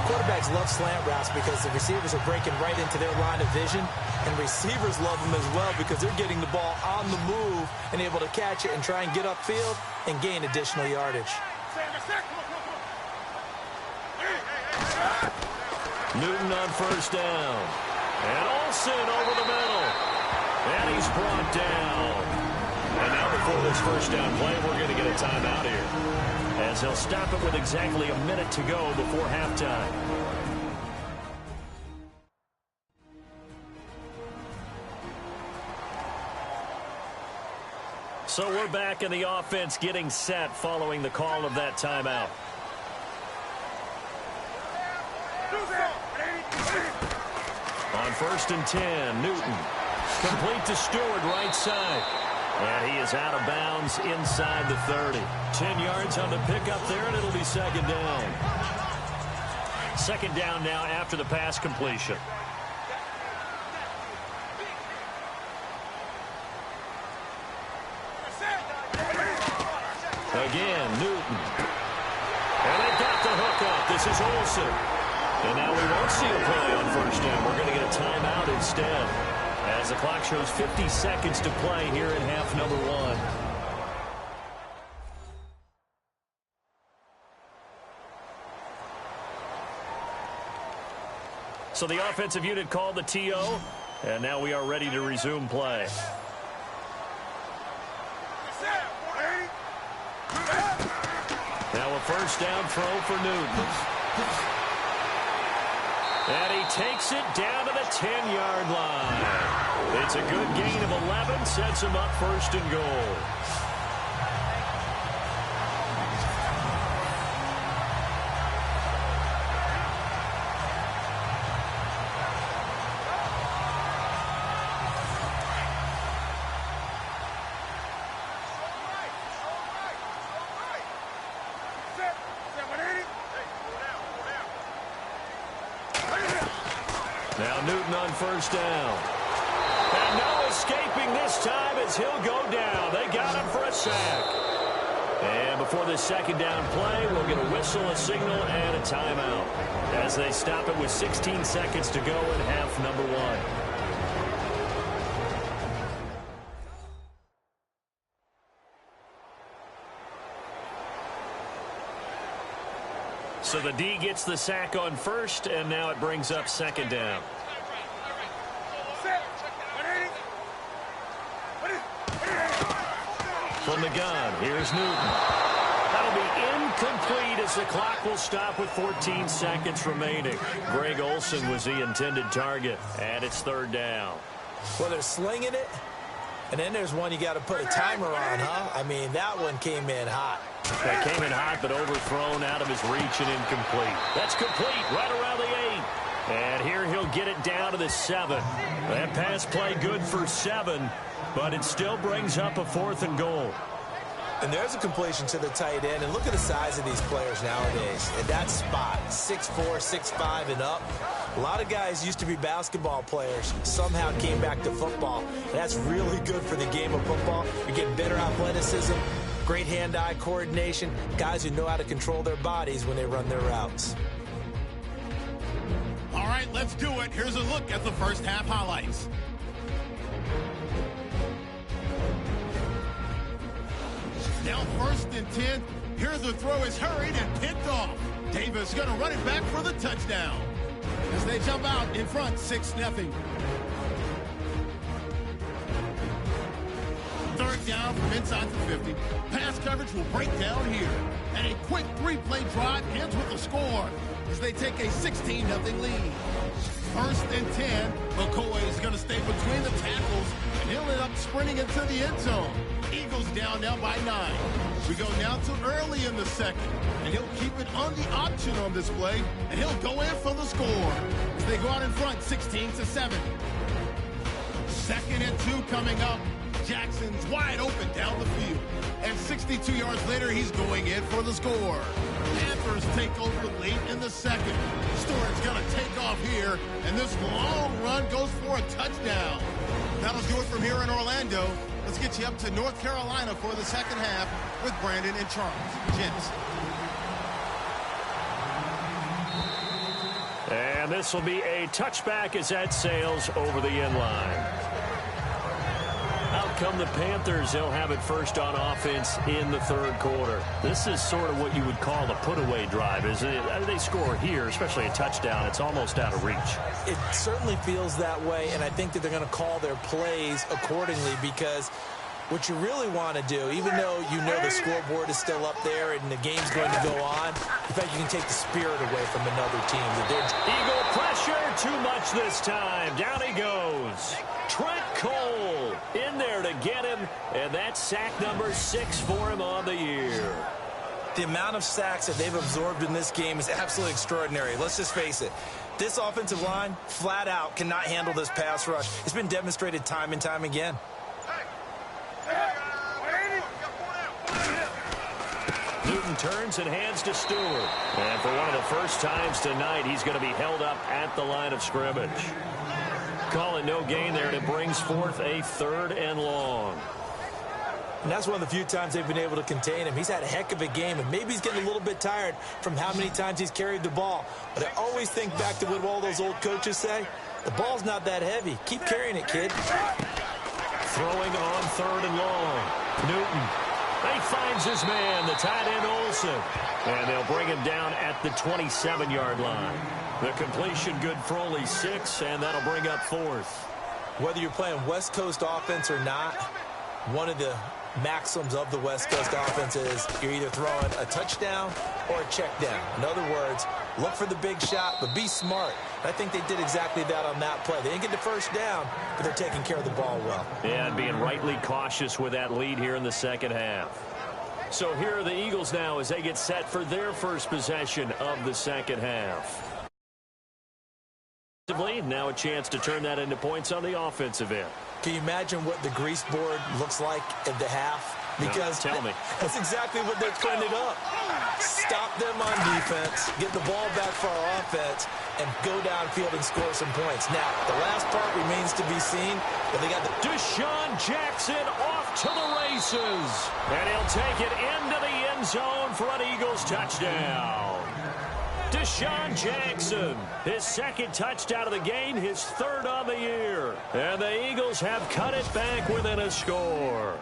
Quarterbacks love slant routes because the receivers are breaking right into their line of vision. And receivers love them as well because they're getting the ball on the move and able to catch it and try and get upfield and gain additional yardage. Newton on first down. And Olsen over the middle. And he's brought down. And now before this first down play, we're going to get a timeout here, as he'll stop it with exactly a minute to go before halftime. So we're back in the offense getting set following the call of that timeout. On first and 10, Newton. Complete to Stewart, right side. And he is out of bounds inside the 30. 10 yards on the pickup there, and it'll be second down. Second down now after the pass completion. Again, Newton. And they got the hook up. This is Olsen. And now we won't see a play on first down. We're going to get a timeout instead, as the clock shows 50 seconds to play here in half number 1. So the offensive unit called the TO, and now we are ready to resume play. Now a first down throw for Newton. And he takes it down to the 10-yard line. It's a good gain of 11, sets him up first and goal. Now Newton on first down. And no escaping this time as he'll go down. They got him for a sack. And before this second down play, we'll get a whistle, a signal, and a timeout, as they stop it with 16 seconds to go in half number 1. So the D gets the sack on first, and now it brings up second down. From the gun, here's Newton. That'll be incomplete as the clock will stop with 14 seconds remaining. Greg Olsen was the intended target, and it's third down. Well, they're slinging it, and then there's one you got to put a timer on, huh? I mean, that one came in hot. That came in hot, but overthrown, out of his reach, and incomplete. That's complete, right around the 8. And here he'll get it down to the 7. That pass play good for 7, but it still brings up a 4th and goal. And there's a completion to the tight end. And look at the size of these players nowadays. And that spot, 6'4", 6'5", and up. A lot of guys used to be basketball players, somehow came back to football. And that's really good for the game of football. You're getting better athleticism, great hand-eye coordination, guys who know how to control their bodies when they run their routes. All right, let's do it. Here's a look at the first half highlights. Now 1st and 10. Here the throw is hurried and picked off. Davis going to run it back for the touchdown. As they jump out in front, 6-0. 3rd down from inside the 50. Pass coverage will break down here. And a quick 3-play drive ends with a score as they take a 16-0 lead. 1st and 10. McCoy is going to stay between the tackles, and he'll end up sprinting into the end zone. Eagles down now by 9. We go now to early in the 2nd, and he'll keep it on the option on this play, and he'll go in for the score as they go out in front, 16-7. 2nd and 2 coming up. Jackson's wide open down the field, and 62 yards later, he's going in for the score. Panthers take over late in the 2nd. Stewart's going to take off here, and this long run goes for a touchdown. That'll do it from here in Orlando. Let's get you up to North Carolina for the second half with Brandon and Charles. Gents. And this will be a touchback as that sails over the end line. Out come the Panthers. They'll have it first on offense in the 3rd quarter. This is sort of what you would call the put-away drive, isn't it? They score here, especially a touchdown. It's almost out of reach. It certainly feels that way, and I think that they're going to call their plays accordingly because what you really want to do, even though you know the scoreboard is still up there and the game's going to go on, in fact, you can take the spirit away from another team. Eagle pressure, too much this time. Down he goes. Trent Cole in there to get him, and that's sack number 6 for him on the year. The amount of sacks that they've absorbed in this game is absolutely extraordinary. Let's just face it. This offensive line, flat out, cannot handle this pass rush. It's been demonstrated time and time again. Newton turns and hands to Stewart. And for one of the first times tonight, he's going to be held up at the line of scrimmage. Calling no gain there, and it brings forth a 3rd and long. And that's one of the few times they've been able to contain him. He's had a heck of a game, and maybe he's getting a little bit tired from how many times he's carried the ball. But I always think back to what all those old coaches say. The ball's not that heavy. Keep carrying it, kid. Throwing on 3rd and long. Newton. He finds his man, the tight end Olsen. And they'll bring him down at the 27-yard line. The completion good for only 6, and that'll bring up 4th. Whether you're playing West Coast offense or not, one of the maxims of the West Coast offense is you're either throwing a touchdown or a check down. In other words, look for the big shot, but be smart. I think they did exactly that on that play. They didn't get the first down, but they're taking care of the ball well. Yeah, and being rightly cautious with that lead here in the 2nd half. So here are the Eagles now as they get set for their first possession of the 2nd half. Now a chance to turn that into points on the offensive end. Can you imagine what the grease board looks like at the half? Because no, tell me. That's exactly what they're printed up. Stop them on defense, get the ball back for our offense, and go downfield and score some points. Now, the last part remains to be seen, but they got the... Deshaun Jackson off to the races. And he'll take it into the end zone for an Eagles touchdown. Deshaun Jackson, his 2nd touchdown of the game, his 3rd on the year. And the Eagles have cut it back within a score.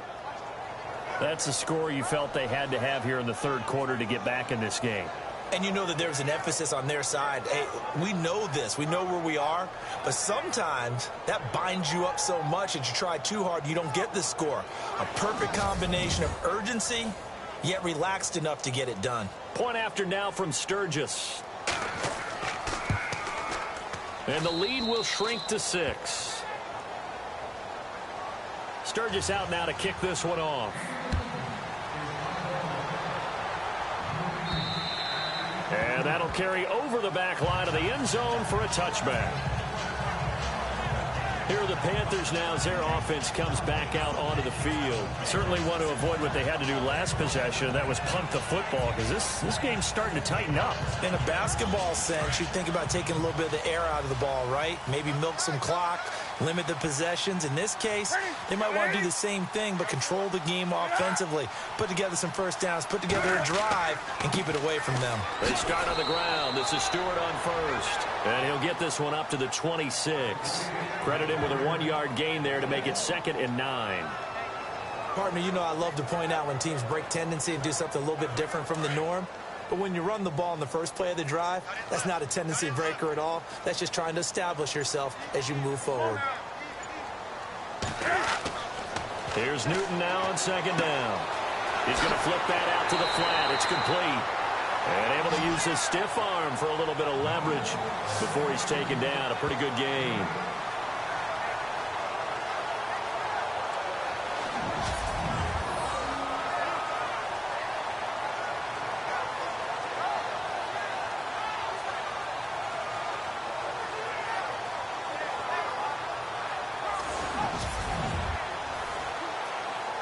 That's a score you felt they had to have here in the 3rd quarter to get back in this game. And you know that there's an emphasis on their side. Hey, we know this. We know where we are. But sometimes that binds you up so much that you try too hard, you don't get the score. A perfect combination of urgency, yet relaxed enough to get it done. Point after now from Sturgis. And the lead will shrink to 6. Sturgis out now to kick this one off. And that'll carry over the back line of the end zone for a touchback. Here are the Panthers now as their offense comes back out onto the field. Certainly want to avoid what they had to do last possession. That was punt the football, because this game's starting to tighten up. In a basketball sense, you think about taking a little bit of the air out of the ball, right? Maybe milk some clock, limit the possessions. In this case, they might want to do the same thing, but control the game offensively. Put together some first downs, put together a drive, and keep it away from them. They start on the ground. This is Stewart on first. And he'll get this one up to the 26. Credit him with a 1-yard gain there to make it 2nd and 9. Partner, you know I love to point out when teams break tendency and do something a little bit different from the norm. But when you run the ball in the first play of the drive, that's not a tendency breaker at all. That's just trying to establish yourself as you move forward. Here's Newton now on 2nd down. He's going to flip that out to the flat. It's complete. And able to use his stiff arm for a little bit of leverage before he's taken down. A pretty good game.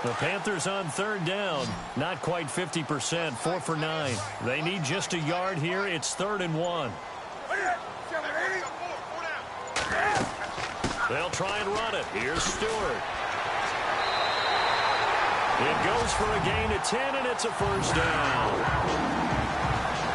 The Panthers on 3rd down. Not quite 50%. 4 for 9. They need just a yard here. It's 3rd and 1. They'll try and run it. Here's Stewart. It goes for a gain of 10, and it's a first down.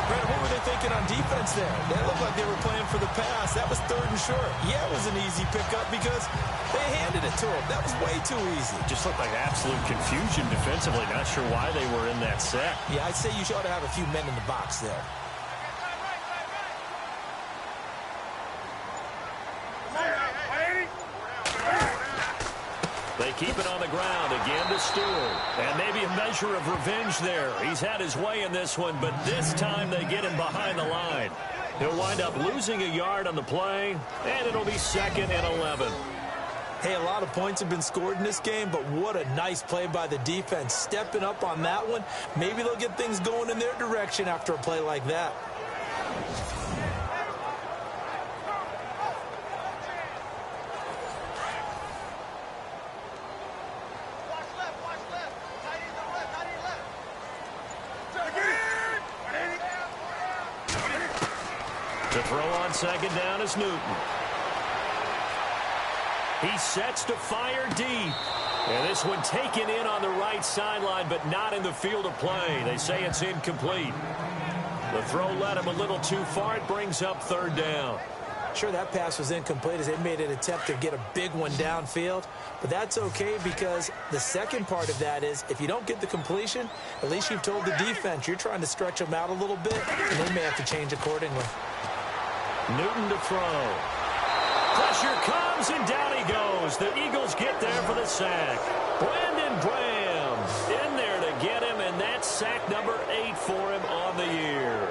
Brett, what were they thinking on defense there? That looked like they were playing for the pass. That was 3rd and short. Yeah, it was an easy pickup because they handed it to him. That was way too easy. Just looked like absolute confusion defensively. Not sure why they were in that set. Yeah, I'd say you ought to have a few men in the box there. They keep it on the ground again to Stewart. And maybe a measure of revenge there. He's had his way in this one, but this time they get him behind the line. He'll wind up losing a yard on the play, and it'll be 2nd and 11. Hey, a lot of points have been scored in this game, but what a nice play by the defense. Stepping up on that one. Maybe they'll get things going in their direction after a play like that. To throw on 2nd down is Newton. He sets to fire deep. And this one taken in on the right sideline, but not in the field of play. They say it's incomplete. The throw led him a little too far. It brings up 3rd down. Sure, that pass was incomplete as they made an attempt to get a big one downfield. But that's okay because the second part of that is if you don't get the completion, at least you've told the defense you're trying to stretch them out a little bit, and they may have to change accordingly. Newton to throw. Pressure comes, and down he goes. The Eagles get there for the sack. Brandon Graham in there to get him, and that's sack number 8 for him on the year.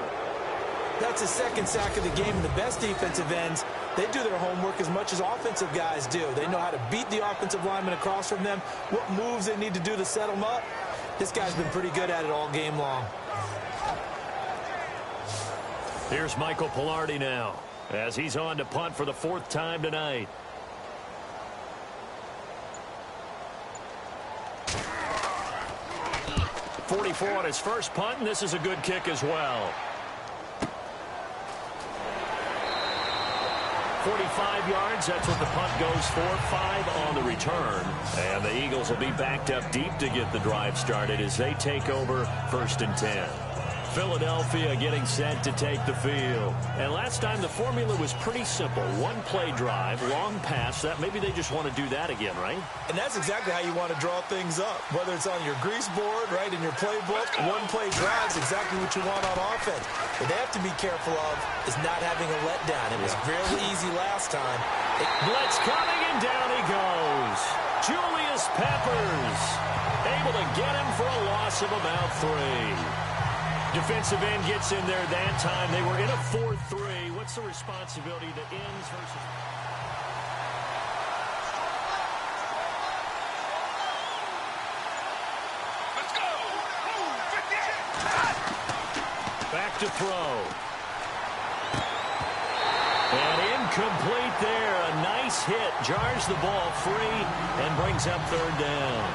That's his 2nd sack of the game, and the best defensive ends, they do their homework as much as offensive guys do. They know how to beat the offensive lineman across from them, what moves they need to do to set them up. This guy's been pretty good at it all game long. Here's Michael Pilardi now as he's on to punt for the 4th time tonight. .44 on his first punt, and this is a good kick as well. 45 yards, that's what the punt goes for. 5 on the return. And the Eagles will be backed up deep to get the drive started as they take over 1st and 10. Philadelphia getting set to take the field. And last time the formula was pretty simple. 1-play drive, long pass. That maybe they just want to do that again, right? And that's exactly how you want to draw things up. Whether it's on your grease board, right, in your playbook, 1-play drive is exactly what you want on offense. What they have to be careful of is not having a letdown. It was fairly easy last time. Blitz coming, and down he goes. Julius Peppers able to get him for a loss of about 3. Defensive end gets in there that time. They were in a 4-3. What's the responsibility of the ends versus... Let's go! Back to throw. And incomplete there. A nice This hit jars the ball free and brings up third down.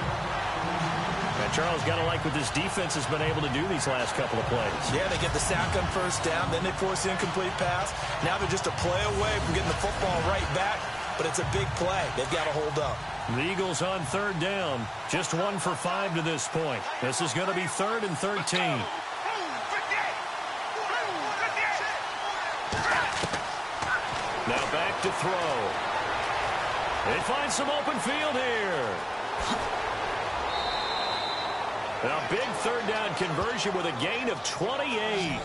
And Charles, got to like what this defense has been able to do these last couple of plays. Yeah, they get the sack on first down, then they force the incomplete pass. Now they're just a play away from getting the football right back, but it's a big play. They've got to hold up. The Eagles on third down, just 1 for 5 to this point. This is going to be 3rd and 13. Now back to throw. They find some open field here. A big third down conversion with a gain of 28.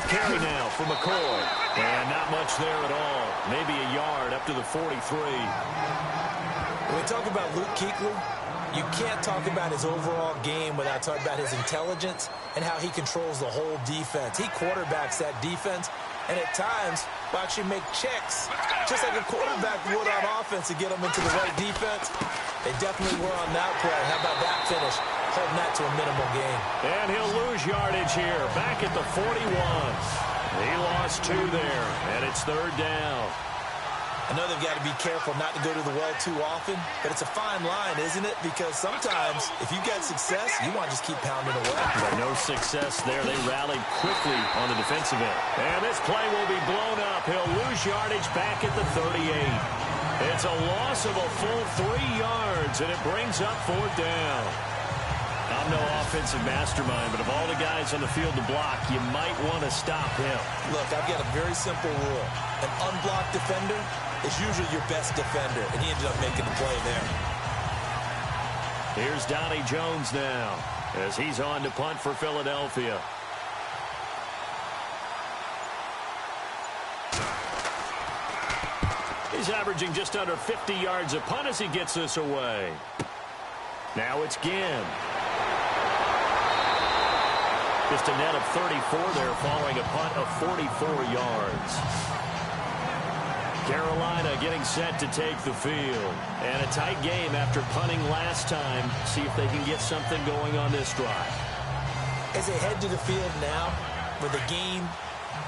Carry now for McCoy. And not much there at all. Maybe a yard up to the 43. When we talk about Luke Kuechly, you can't talk about his overall game without talking about his intelligence and how he controls the whole defense. He quarterbacks that defense, and at times will actually make checks, just like a quarterback would on offense to get them into the right defense. They definitely were on that play. How about that finish? Holding that to a minimal gain. And he'll lose yardage here, back at the 41. He lost 2 there, and it's third down. I know they've got to be careful not to go to the well too often, but it's a fine line, isn't it? Because sometimes, if you get success, you want to just keep pounding away. But no success there. They rallied quickly on the defensive end. And this play will be blown up. He'll lose yardage back at the 38. It's a loss of a full 3 yards, and it brings up fourth down. I'm no offensive mastermind, but of all the guys on the field to block, you might want to stop him. Look, I've got a very simple rule. An unblocked defender is usually your best defender, and he ended up making the play there. Here's Donnie Jones now as he's on to punt for Philadelphia. He's averaging just under 50 yards a punt as he gets this away. Now it's Ginn. Just a net of 34 there following a punt of 44 yards. Carolina getting set to take the field. And a tight game after punting last time. See if they can get something going on this drive. As they head to the field now, with the game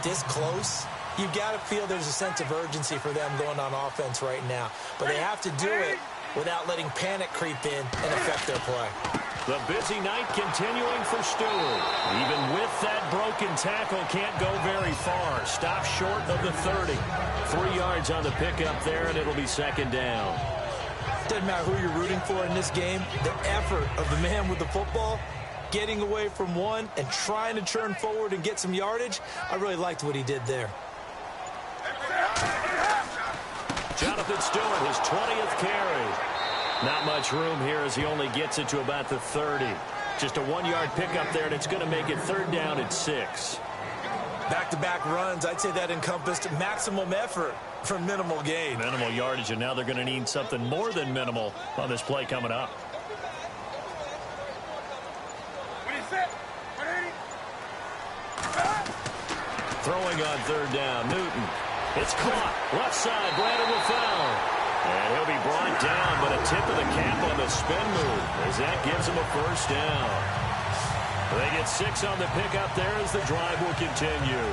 this close, you've got to feel there's a sense of urgency for them going on offense right now. But they have to do it without letting panic creep in and affect their play. The busy night continuing for Stewart. Even with that broken tackle, can't go very far. Stop short of the 30. 3 yards on the pickup there, and it'll be second down. Doesn't matter who you're rooting for in this game. The effort of the man with the football, getting away from one and trying to turn forward and get some yardage, I really liked what he did there. Jonathan Stewart, his 20th carry. Not much room here as he only gets it to about the 30. Just a 1-yard pickup there, and it's going to make it third down at 6. Back-to-back runs, I'd say that encompassed maximum effort for minimal gain. Minimal yardage, and now they're going to need something more than minimal on this play coming up. Throwing on third down, Newton. It's caught. Left side, Brandon LaFell. And he'll be brought down, but a tip of the cap on the spin move as that gives him a first down. They get 6 on the pickup there as the drive will continue.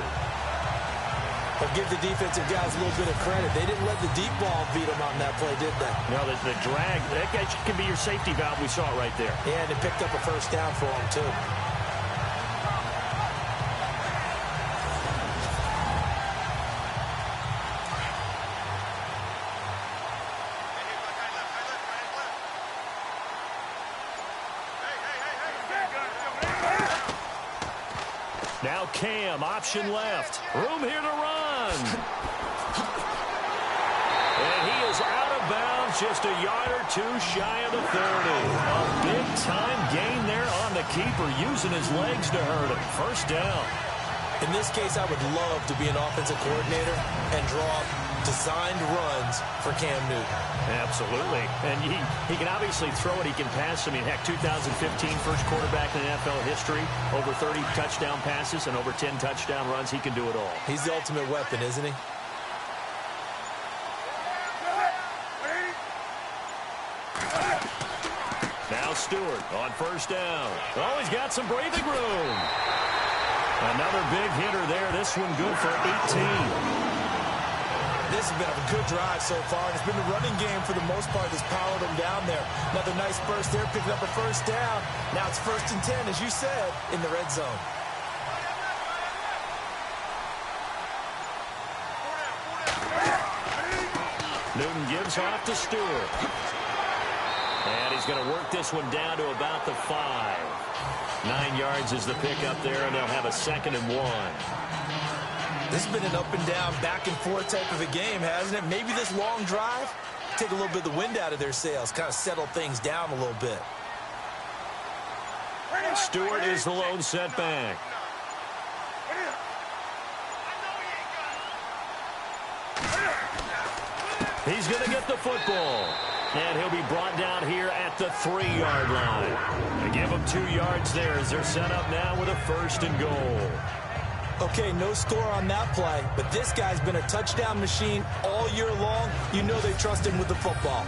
But give the defensive guys a little bit of credit. They didn't let the deep ball beat them on that play, did they? No, the drag, that guy can be your safety valve. We saw it right there. Yeah, and they picked up a first down for him, too. Now Cam, option left. Room here to run. And he is out of bounds, just a yard or 2 shy of the 30. A big-time gain there on the keeper, using his legs to hurt him. First down. In this case, I would love to be an offensive coordinator and draw designed runs for Cam Newton. Absolutely. And he can obviously throw it. He can pass. I mean, heck, 2015 first quarterback in NFL history. Over 30 touchdown passes and over 10 touchdown runs. He can do it all. He's the ultimate weapon, isn't he? Stewart on first down. Oh, he's got some breathing room. Another big hitter there. This one good for 18. This has been a good drive so far, and it's been the running game for the most part that's powered them down there. Another nice burst there, picking up a first down. Now it's 1st and 10, as you said, in the red zone. Newton gives off to Stewart. And he's going to work this one down to about the 5. 9 yards is the pickup there, and they'll have a 2nd and 1. This has been an up and down, back and forth type of a game, hasn't it? Maybe this long drive, take a little bit of the wind out of their sails, kind of settle things down a little bit. Stewart is the lone setback. He's going to get the football. And he'll be brought down here at the 3-yard line. They give him 2 yards there as they're set up now with a 1st and goal. Okay, no score on that play, but this guy's been a touchdown machine all year long. You know they trust him with the football.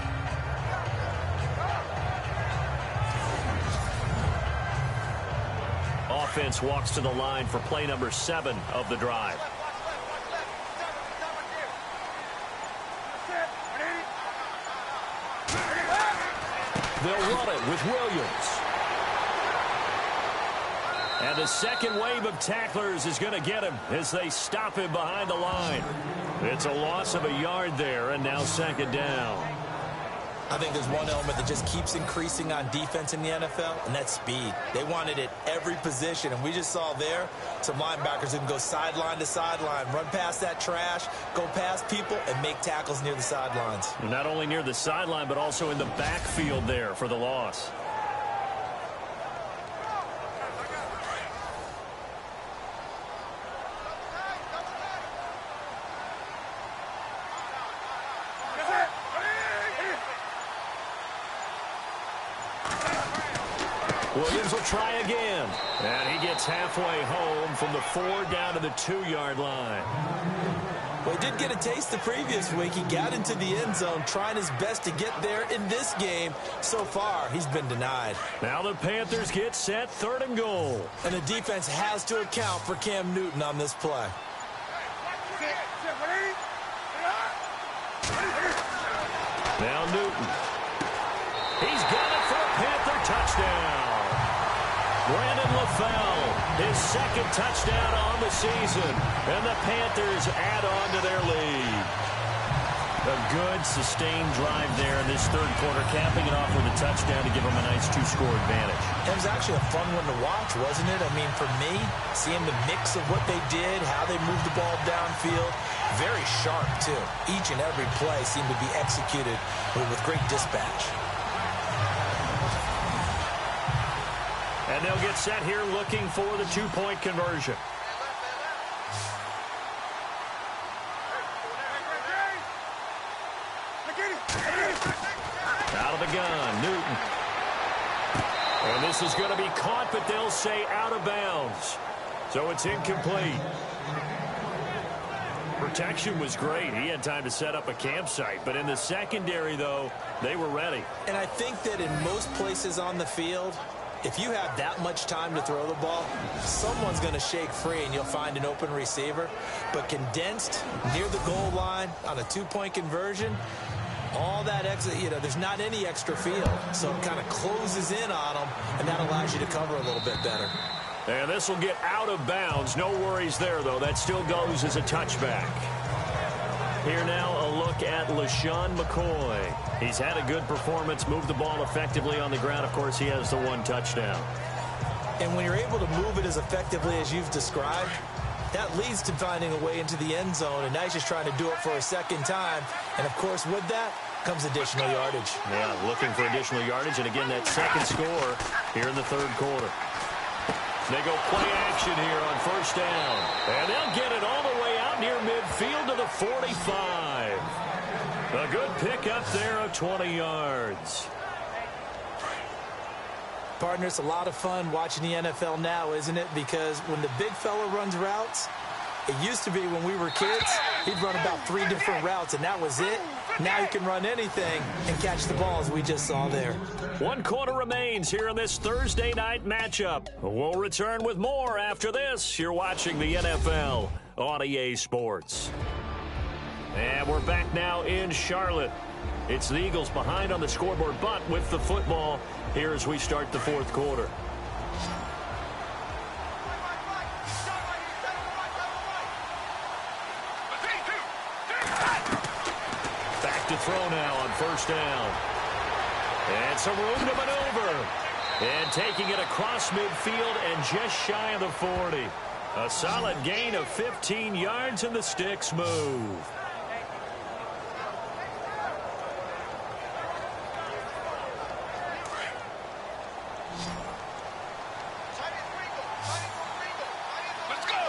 Offense walks to the line for play number 7 of the drive. They'll run it with Williams. And the second wave of tacklers is going to get him as they stop him behind the line. It's a loss of a yard there, and now 2nd down. I think there's one element that just keeps increasing on defense in the NFL, and that's speed. They want it at every position, and we just saw there some linebackers who can go sideline to sideline, run past that trash, go past people, and make tackles near the sidelines. Not only near the sideline, but also in the backfield there for the loss. Williams will try again. And he gets halfway home from the 4 down to the 2-yard line. Well, he did get a taste the previous week. He got into the end zone trying his best to get there in this game. So far, he's been denied. Now the Panthers get set, 3rd and goal. And the defense has to account for Cam Newton on this play. Now Newton. He's got it for a Panther touchdown. Brandon LaFell, his 2nd touchdown on the season. And the Panthers add on to their lead. A good, sustained drive there in this 3rd quarter, capping it off with a touchdown to give them a nice 2-score advantage. It was actually a fun one to watch, wasn't it? I mean, for me, seeing the mix of what they did, how they moved the ball downfield, very sharp, too. Each and every play seemed to be executed with great dispatch. And they'll get set here looking for the 2-point conversion. Out of the gun, Newton. And this is going to be caught, but they'll say out of bounds. So it's incomplete. Protection was great. He had time to set up a campsite. But in the secondary, though, they were ready. And I think that in most places on the field, if you have that much time to throw the ball, someone's going to shake free and you'll find an open receiver. But condensed near the goal line on a 2-point conversion, all that extra, there's not any extra field. So it kind of closes in on them, and that allows you to cover a little bit better. And this will get out of bounds. No worries there, though. That still goes as a touchback. Here now, a look at LaShawn McCoy. He's had a good performance, moved the ball effectively on the ground. Of course, he has the 1 touchdown. And when you're able to move it as effectively as you've described, that leads to finding a way into the end zone, and now he's just trying to do it for a 2nd time. And, of course, with that comes additional yardage. Yeah, looking for additional yardage, and again, that 2nd score here in the 3rd quarter. They go play action here on 1st down. And they'll get it all the way out near midfield to the 45. A good pickup there of 20 yards. Partner, it's a lot of fun watching the NFL now, isn't it? Because when the big fella runs routes, it used to be when we were kids, he'd run about 3 different routes, and that was it. Now you can run anything and catch the ball, as we just saw there. 1 quarter remains here in this Thursday night matchup. We'll return with more after this. You're watching the NFL on EA Sports. And we're back now in Charlotte. It's the Eagles behind on the scoreboard, but with the football here as we start the 4th quarter. To throw now on 1st down. And some room to maneuver. And taking it across midfield and just shy of the 40. A solid gain of 15 yards and the sticks move. Let's go!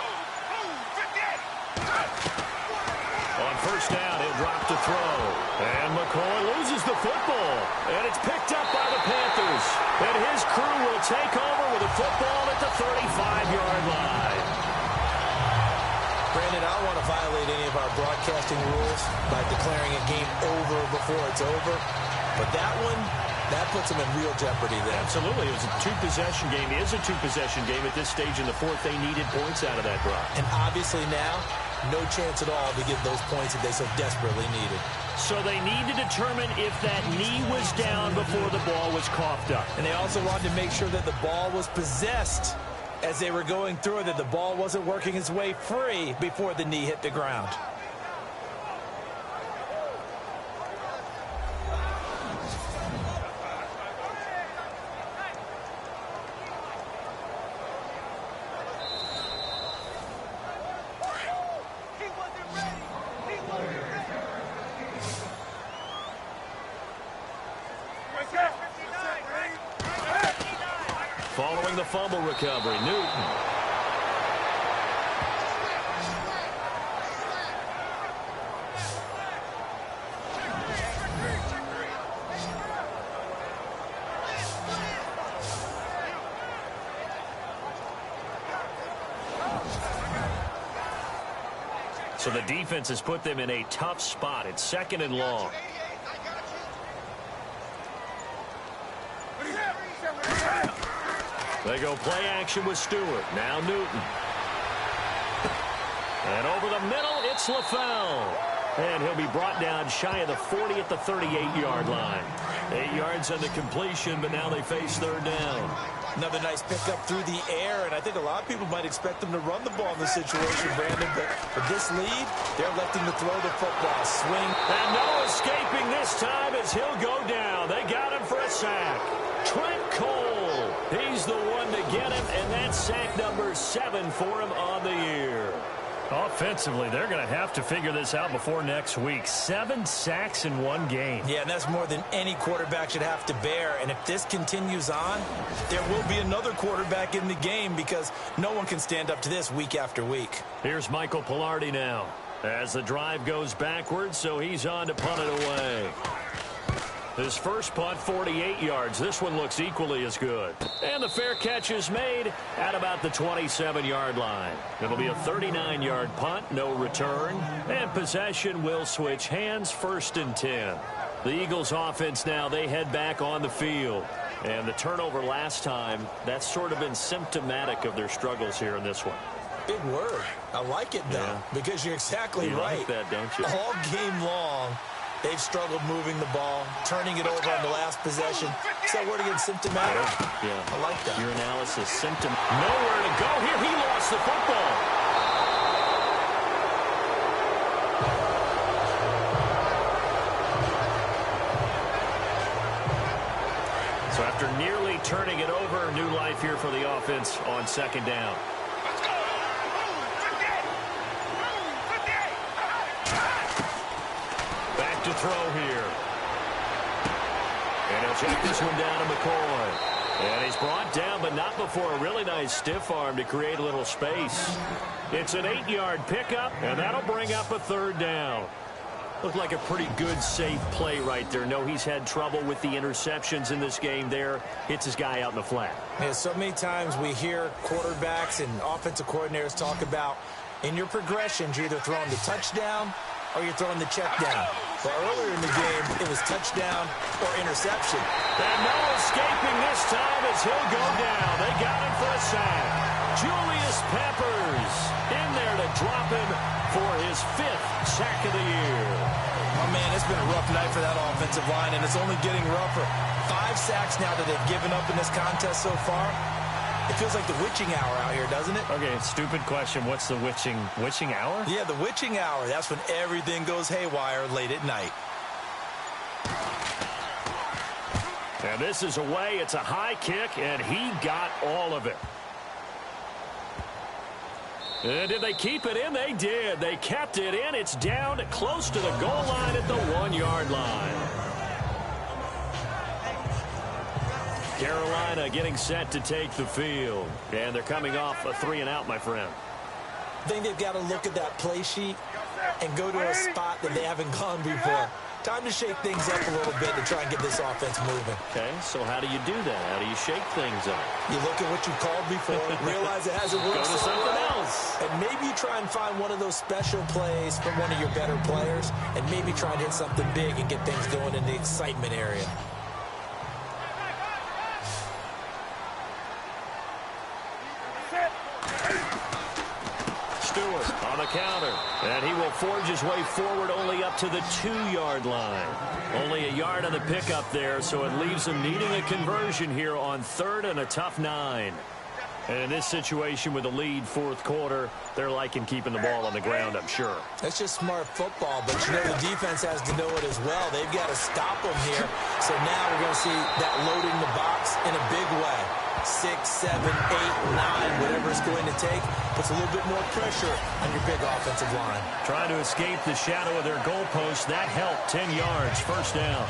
On 1st down, he'll drop to throw. And McCoy loses the football. And it's picked up by the Panthers. And his crew will take over with the football at the 35-yard line. Brandon, I don't want to violate any of our broadcasting rules by declaring a game over before it's over. But that one, that puts them in real jeopardy there. Absolutely. It was a 2-possession game. It is a 2-possession game at this stage in the 4th. They needed points out of that drive. And obviously now, no chance at all to get those points that they so desperately needed. So they need to determine if that knee was down before the ball was coughed up. And they also wanted to make sure that the ball was possessed as they were going through it, that the ball wasn't working its way free before the knee hit the ground. Following the fumble recovery, Newton. So the defense has put them in a tough spot. It's 2nd and long. They go play action with Stewart. Now Newton. And over the middle, it's LaFell. And he'll be brought down shy of the 40 at the 38-yard line. 8 yards on the completion, but now they face 3rd down. Another nice pickup through the air, and I think a lot of people might expect them to run the ball in this situation, Brandon. But for this lead, they're electing to throw the football. Swing. And no escaping this time as he'll go down. They got him for a sack. Trent Cole. He's the one to get him, and that's sack number 7 for him on the year. Offensively, they're going to have to figure this out before next week. 7 sacks in 1 game. Yeah, and that's more than any quarterback should have to bear. And if this continues on, there will be another quarterback in the game because no one can stand up to this week after week. Here's Michael Pilardi now as the drive goes backwards, so he's on to punt it away. His first punt, 48 yards. This one looks equally as good. And the fair catch is made at about the 27-yard line. It'll be a 39-yard punt, no return. And possession will switch hands, 1st and 10. The Eagles offense now, they head back on the field. And the turnover last time, that's sort of been symptomatic of their struggles here in this one. Big word. I like it, though, because you're exactly right. You like that, don't you? All game long, they've struggled moving the ball, turning it over on the last possession. Is that word again, symptomatic? Yeah. I like that. Your analysis, nowhere to go here. He lost the football. So after nearly turning it over, new life here for the offense on 2nd down. Back to throw here. And he'll check this one down to McCoy. And he's brought down, but not before a really nice stiff arm to create a little space. It's an 8-yard pickup, and that'll bring up a 3rd down. Looked like a pretty good, safe play right there. No, he's had trouble with the interceptions in this game there. Hits his guy out in the flat. Yeah, so many times we hear quarterbacks and offensive coordinators talk about in your progressions, you're either throwing the touchdown or you're throwing the check down. Well, earlier in the game, it was touchdown or interception. And no escaping this time as he'll go down. They got him for a sack. Julius Peppers in there to drop him for his 5th sack of the year. Oh, man, it's been a rough night for that offensive line, and it's only getting rougher. 5 sacks now that they've given up in this contest so far. It feels like the witching hour out here, doesn't it? Okay, stupid question. What's the witching hour? Yeah, the witching hour. That's when everything goes haywire late at night. And this is away. It's a high kick, and he got all of it. And did they keep it in? They did. They kept it in. It's down close to the goal line at the 1-yard line. Carolina getting set to take the field. And they're coming off a 3-and-out, my friend. I think they've got to look at that play sheet and go to a spot that they haven't gone before. Time to shake things up a little bit to try and get this offense moving. Okay, so how do you do that? How do you shake things up? You look at what you called before, realize it hasn't worked. Go to something else. And maybe you try and find one of those special plays from one of your better players, and maybe try and hit something big and get things going in the excitement area. Stewart on the counter, and he will forge his way forward only up to the 2-yard line. Only a yard on the pickup there, so it leaves him needing a conversion here on 3rd and a tough 9. And in this situation with a lead 4th quarter, they're liking keeping the ball on the ground, I'm sure. That's just smart football, but you know the defense has to know it as well. They've got to stop them here. So now we're going to see that loading the box in a big way. 6, 7, 8, 9, whatever it's going to take, puts a little bit more pressure on your big offensive line. Trying to escape the shadow of their goalpost. That helped. 10 yards, 1st down.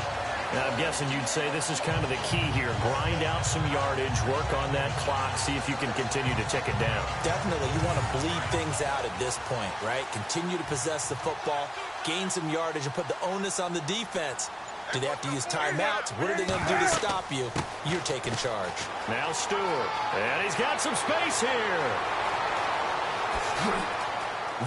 Now, I'm guessing you'd say this is kind of the key here. Grind out some yardage, work on that clock, see if you can continue to tick it down. Definitely. You want to bleed things out at this point, right? Continue to possess the football, gain some yardage, and put the onus on the defense. Do they have to use timeouts? What are they going to do to stop you? You're taking charge. Now Stewart. And he's got some space here.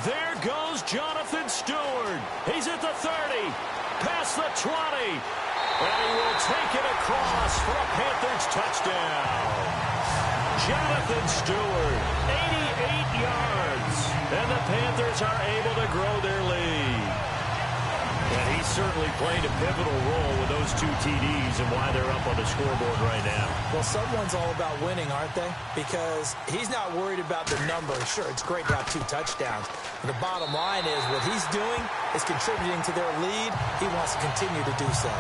There goes Jonathan Stewart. He's at the 30. Past the 20. And he will take it across for a Panthers touchdown. Jonathan Stewart, 88 yards. And the Panthers are able to grow their lead. And he certainly played a pivotal role with those 2 TDs and why they're up on the scoreboard right now. Well, someone's all about winning, aren't they? Because he's not worried about the number. Sure, it's great to have 2 touchdowns. But the bottom line is what he's doing is contributing to their lead. He wants to continue to do so.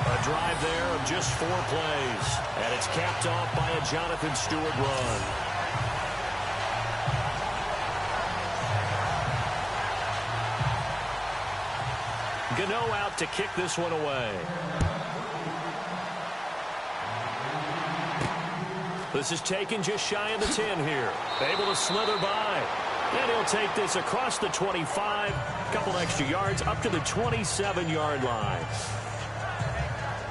A drive there of just 4 plays. And it's capped off by a Jonathan Stewart run. Gano out to kick this one away. This is taken just shy of the 10 here. Able to slither by. And he'll take this across the 25. A couple extra yards up to the 27-yard line.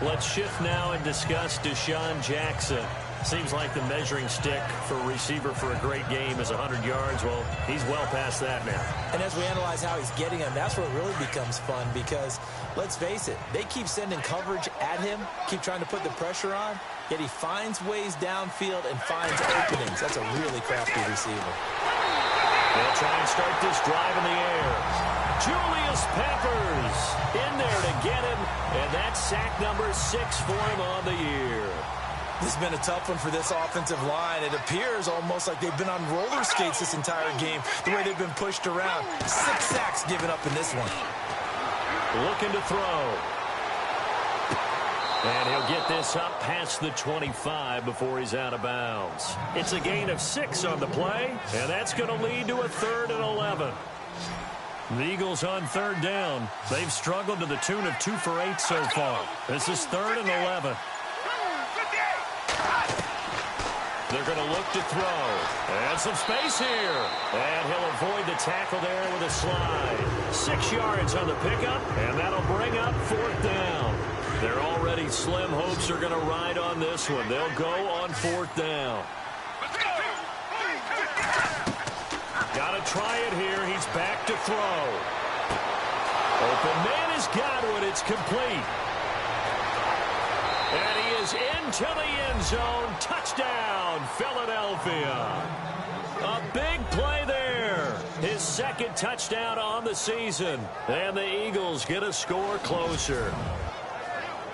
Let's shift now and discuss Deshaun Jackson. Seems like the measuring stick for a receiver for a great game is 100 yards. Well, he's well past that now. And as we analyze how he's getting them, that's where it really becomes fun because, let's face it, they keep sending coverage at him, keep trying to put the pressure on, yet he finds ways downfield and finds openings. That's a really crafty receiver. They'll try and start this drive in the air. Julius Peppers in there to get him, and that's sack number 6 for him on the year. This has been a tough one for this offensive line. It appears almost like they've been on roller skates this entire game, the way they've been pushed around. 6 sacks given up in this one. Looking to throw. And he'll get this up past the 25 before he's out of bounds. It's a gain of 6 on the play, and that's going to lead to a 3rd and 11. The Eagles on 3rd down. They've struggled to the tune of 2 for 8 so far. This is 3rd and 11. They're going to look to throw. And some space here. And he'll avoid the tackle there with a slide. 6 yards on the pickup, and that'll bring up 4th down. Their already slim hopes are going to ride on this one. They'll go on 4th down. Got to try it it here. He's back to throw. Open man has got it. It's complete. And he is into the end zone. Touchdown, Philadelphia. A big play there. His second touchdown on the season. And the Eagles get a score closer.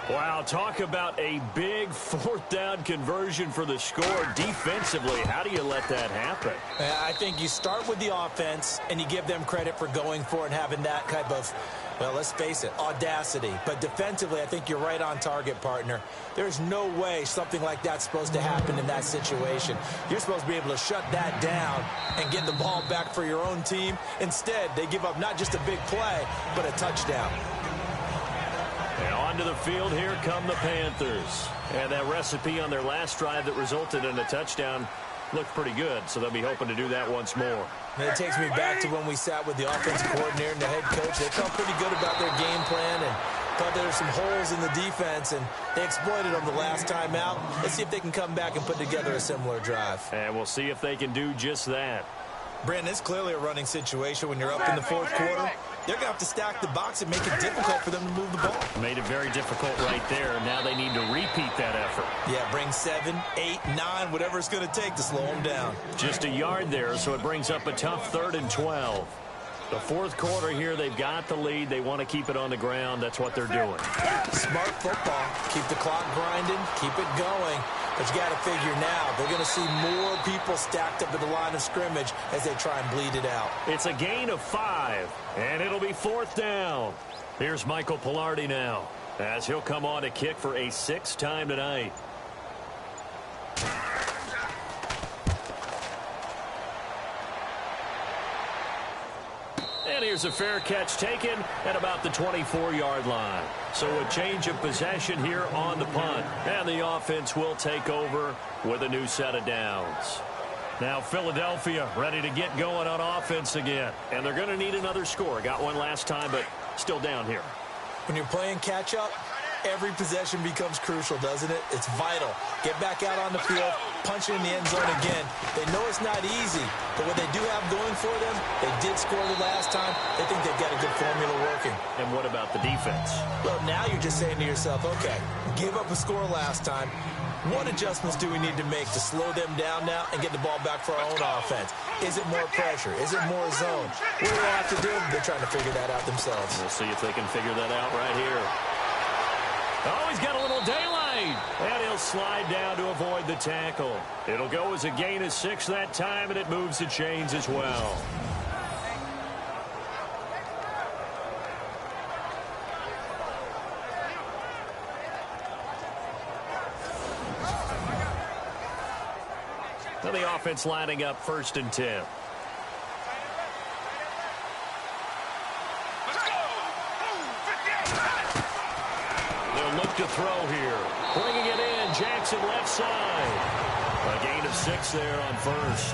Wow, talk about a big fourth down conversion for the score. Defensively, how do you let that happen? I think you start with the offense, and you give them credit for going for it and having that type of, well, let's face it, audacity. But defensively, I think you're right on target, partner. There's no way something like that's supposed to happen in that situation. You're supposed to be able to shut that down and get the ball back for your own team. Instead, they give up not just a big play, but a touchdown. And onto the field, here come the Panthers. And that recipe on their last drive that resulted in a touchdown looked pretty good, so they'll be hoping to do that once more. And it takes me back to when we sat with the offensive coordinator and the head coach. They felt pretty good about their game plan and thought there were some holes in the defense, and they exploited them the last time out. Let's see if they can come back and put together a similar drive. And we'll see if they can do just that. Brandon, it's clearly a running situation when you're up in the fourth quarter. They're going to have to stack the box and make it difficult for them to move the ball. Made it very difficult right there. Now they need to repeat that effort. Yeah, bring 7, 8, 9, whatever it's going to take to slow them down. Just a yard there, so it brings up a tough 3rd and 12. The fourth quarter here, they've got the lead. They want to keep it on the ground. That's what they're doing. Smart football. Keep the clock grinding. Keep it going. But you got to figure now, they're going to see more people stacked up at the line of scrimmage as they try and bleed it out. It's a gain of 5, and it'll be 4th down. Here's Michael Pilardi now, as he'll come on to kick for a 6th time tonight. And here's a fair catch taken at about the 24-yard line. So a change of possession here on the punt. And the offense will take over with a new set of downs. Now Philadelphia ready to get going on offense again. And they're going to need another score. Got one last time, but still down here. When you're playing catch-up, every possession becomes crucial, doesn't it? It's vital. Get back out on the field, punch it in the end zone again. They know it's not easy, but what they do have going for them, they did score the last time. They think they've got a good formula working. And what about the defense? Well, now you're just saying to yourself, okay, give up a score last time. What adjustments do we need to make to slow them down now and get the ball back for our own offense? Is it more pressure? Is it more zone? What do they have to do? They're trying to figure that out themselves. We'll see if they can figure that out right here. Oh, he's got a little daylight. And he'll slide down to avoid the tackle. It'll go as a gain of 6 that time, and it moves the chains as well. Now the offense lining up 1st and 10. Look to throw here. Bringing it in. Jackson left side. A gain of 6 there on 1st.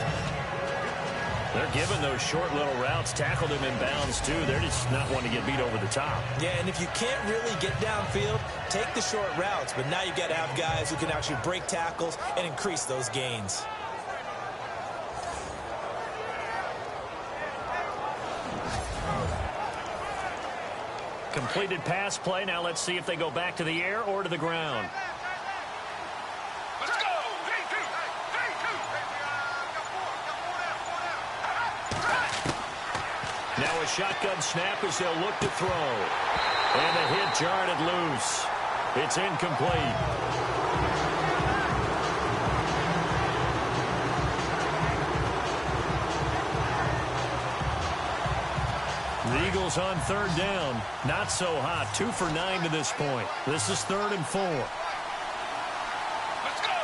They're giving those short little routes. Tackled him in bounds, too. They're just not wanting to get beat over the top. Yeah, and if you can't really get downfield, take the short routes. But now you've got to have guys who can actually break tackles and increase those gains. Completed pass play. Now let's see if they go back to the air or to the ground. Let's go! Now a shotgun snap as they'll look to throw. And the hit jarred it loose. It's incomplete. The Eagles on 3rd down. Not so hot. 2 for 9 to this point. This is 3rd and 4. Let's go!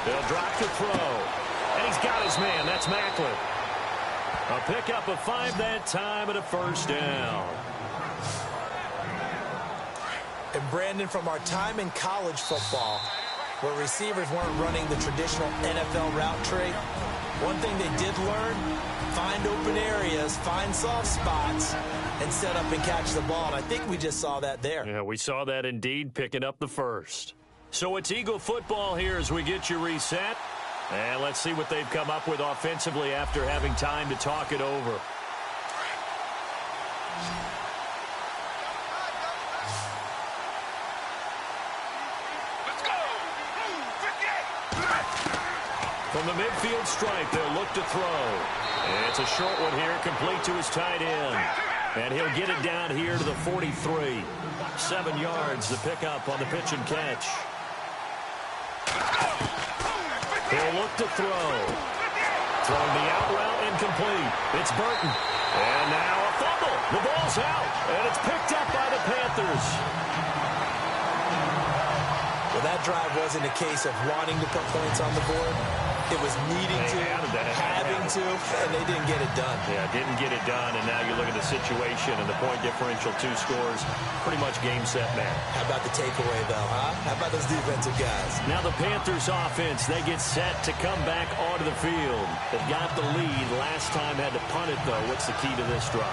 They'll drop to throw. And he's got his man. That's Macklin. A pickup of 5 that time and a 1st down. And Brandon, from our time in college football, where receivers weren't running the traditional NFL route tree, one thing they did learn, find open areas, find soft spots, and set up and catch the ball. And I think we just saw that there. Yeah, we saw that indeed, picking up the 1st. So it's Eagle football here as we get you reset. And let's see what they've come up with offensively after having time to talk it over. From the midfield stripe, they'll look to throw. And it's a short one here, complete to his tight end. And he'll get it down here to the 43. 7 yards to pick up on the pitch and catch. He'll look to throw. Throwing the out route incomplete. It's Burton. And now a fumble. The ball's out. And it's picked up by the Panthers. Well, that drive wasn't a case of wanting to put points on the board. It was needing to, having to, and they didn't get it done. Yeah, didn't get it done, and now you look at the situation and the point differential, 2 scores, pretty much game, set, match. How about the takeaway, though, huh? How about those defensive guys? Now the Panthers offense, they get set to come back onto the field. They've got the lead. Last time had to punt it, though. What's the key to this drive?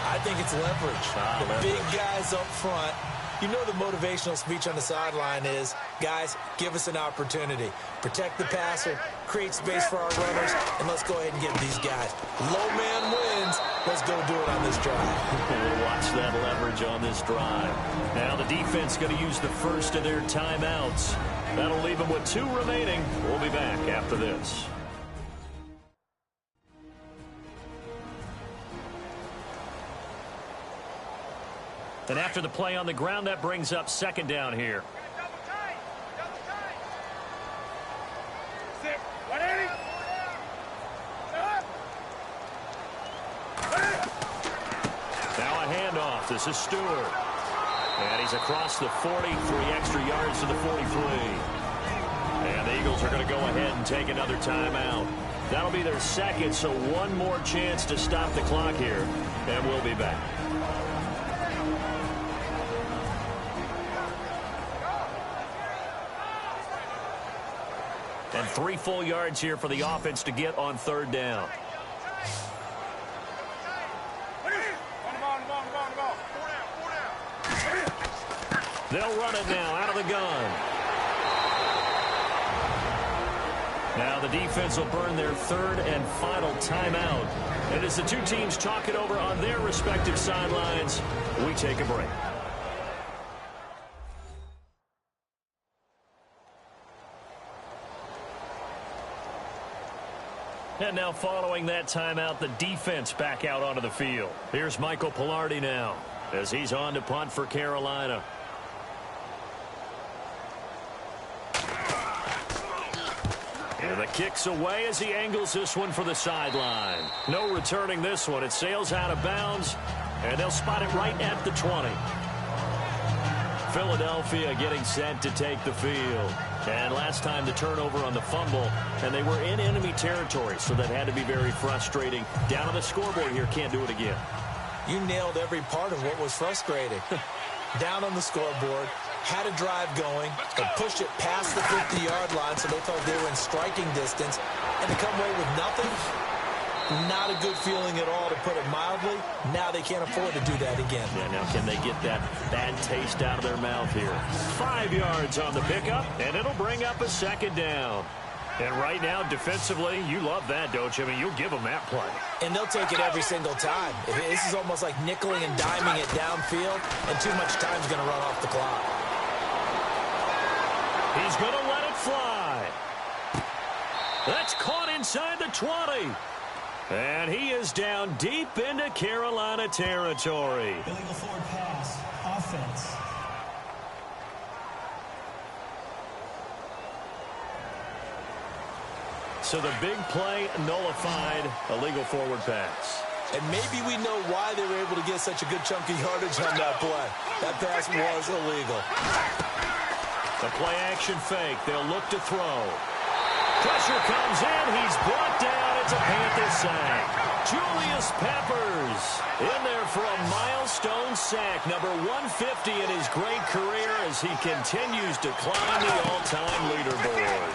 I think it's leverage. Leverage. Big guys up front. You know the motivational speech on the sideline is, guys, give us an opportunity. Protect the passer, create space for our runners, and let's go ahead and get these guys. Low man wins. Let's go do it on this drive. We'll watch that leverage on this drive. Now the defense going to use the first of their timeouts. That'll leave them with 2 remaining. We'll be back after this. And after the play on the ground, that brings up 2nd down here. Now a handoff. This is Stewart. And he's across the 40, 3 extra yards to the 43. And the Eagles are going to go ahead and take another timeout. That'll be their 2nd, so 1 more chance to stop the clock here. And we'll be back. And 3 full yards here for the offense to get on 3rd down. They'll run it now out of the gun. Now the defense will burn their 3rd and final timeout. And as the 2 teams talk it over on their respective sidelines, we take a break. And now following that timeout, the defense back out onto the field. Here's Michael Pilardi now as he's on to punt for Carolina. And the kick's away as he angles this one for the sideline. No returning this one. It sails out of bounds, and they'll spot it right at the 20. Philadelphia getting set to take the field. And last time the turnover on the fumble, and they were in enemy territory, so that had to be very frustrating. Down on the scoreboard here, can't do it again. You nailed every part of what was frustrating. Down on the scoreboard, had a drive going, and pushed it past the 50-yard line so they felt they were in striking distance, and to come away with nothing, not a good feeling at all, to put it mildly. Now they can't afford to do that again. Yeah, now can they get that bad taste out of their mouth here? 5 yards on the pickup, and it'll bring up a 2nd down. And right now, defensively, you love that, don't you? I mean, you'll give them that play. And they'll take it every single time. This is almost like nickeling and diming it downfield, and too much time's going to run off the clock. He's going to let it fly. That's caught inside the 20. And he is down deep into Carolina territory. Illegal forward pass. Offense. So the big play nullified, illegal forward pass. And maybe we know why they were able to get such a good chunk of yardage on that play. That pass was illegal. The play action fake. They'll look to throw. Pressure comes in. He's brought down. It's a Panther sack. Julius Peppers in there for a milestone sack. Number 150 in his great career as he continues to climb the all-time leaderboard.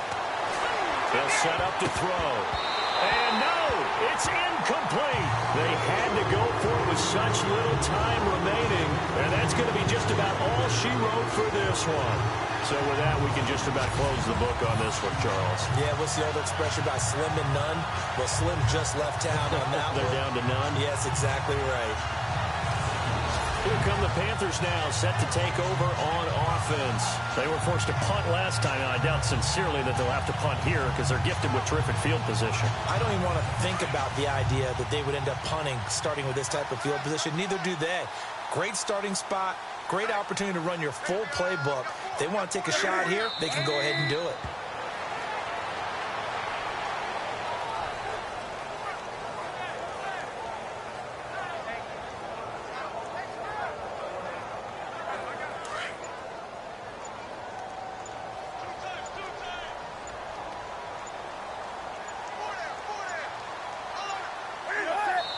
He'll set up to throw. And no, it's incomplete. They had to go for it with such little time remaining. And that's going to be just about all she wrote for this one. So with that, we can just about close the book on this one, Charles. Yeah, what's the old expression about slim and none? Well, Slim just left town on that They're one. down to none? Yes, exactly right. Here come the Panthers now, set to take over on offense. They were forced to punt last time, and I doubt sincerely that they'll have to punt here because they're gifted with terrific field position. I don't even want to think about the idea that they would end up punting starting with this type of field position. Neither do they. Great starting spot, great opportunity to run your full playbook. If they want to take a shot here, they can go ahead and do it.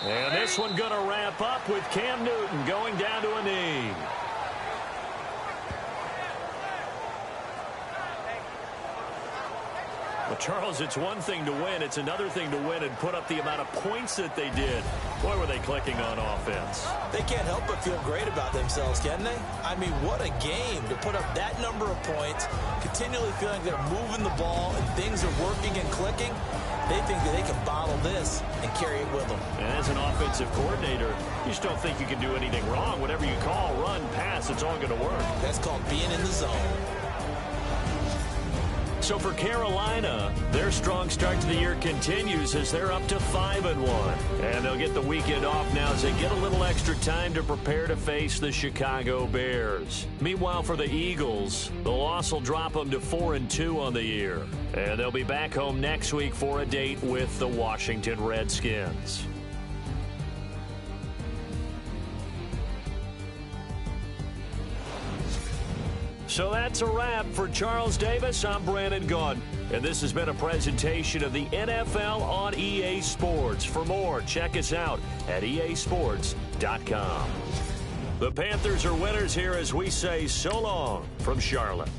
And this one going to wrap up with Cam Newton going down to a knee. Well, Charles, it's one thing to win. It's another thing to win and put up the amount of points that they did. Boy, were they clicking on offense. They can't help but feel great about themselves, can they? I mean, what a game to put up that number of points, continually feeling they're moving the ball and things are working and clicking. They think that they can bottle this and carry it with them. And as an offensive coordinator, you just don't think you can do anything wrong. Whatever you call, run, pass, it's all going to work. That's called being in the zone. So for Carolina, their strong start to the year continues as they're up to 5-1. And they'll get the weekend off now as they get a little extra time to prepare to face the Chicago Bears. Meanwhile, for the Eagles, the loss will drop them to 4-2 on the year. And they'll be back home next week for a date with the Washington Redskins. So that's a wrap for Charles Davis. I'm Brandon Gaudin, and this has been a presentation of the NFL on EA Sports. For more, check us out at easports.com. The Panthers are winners here as we say so long from Charlotte.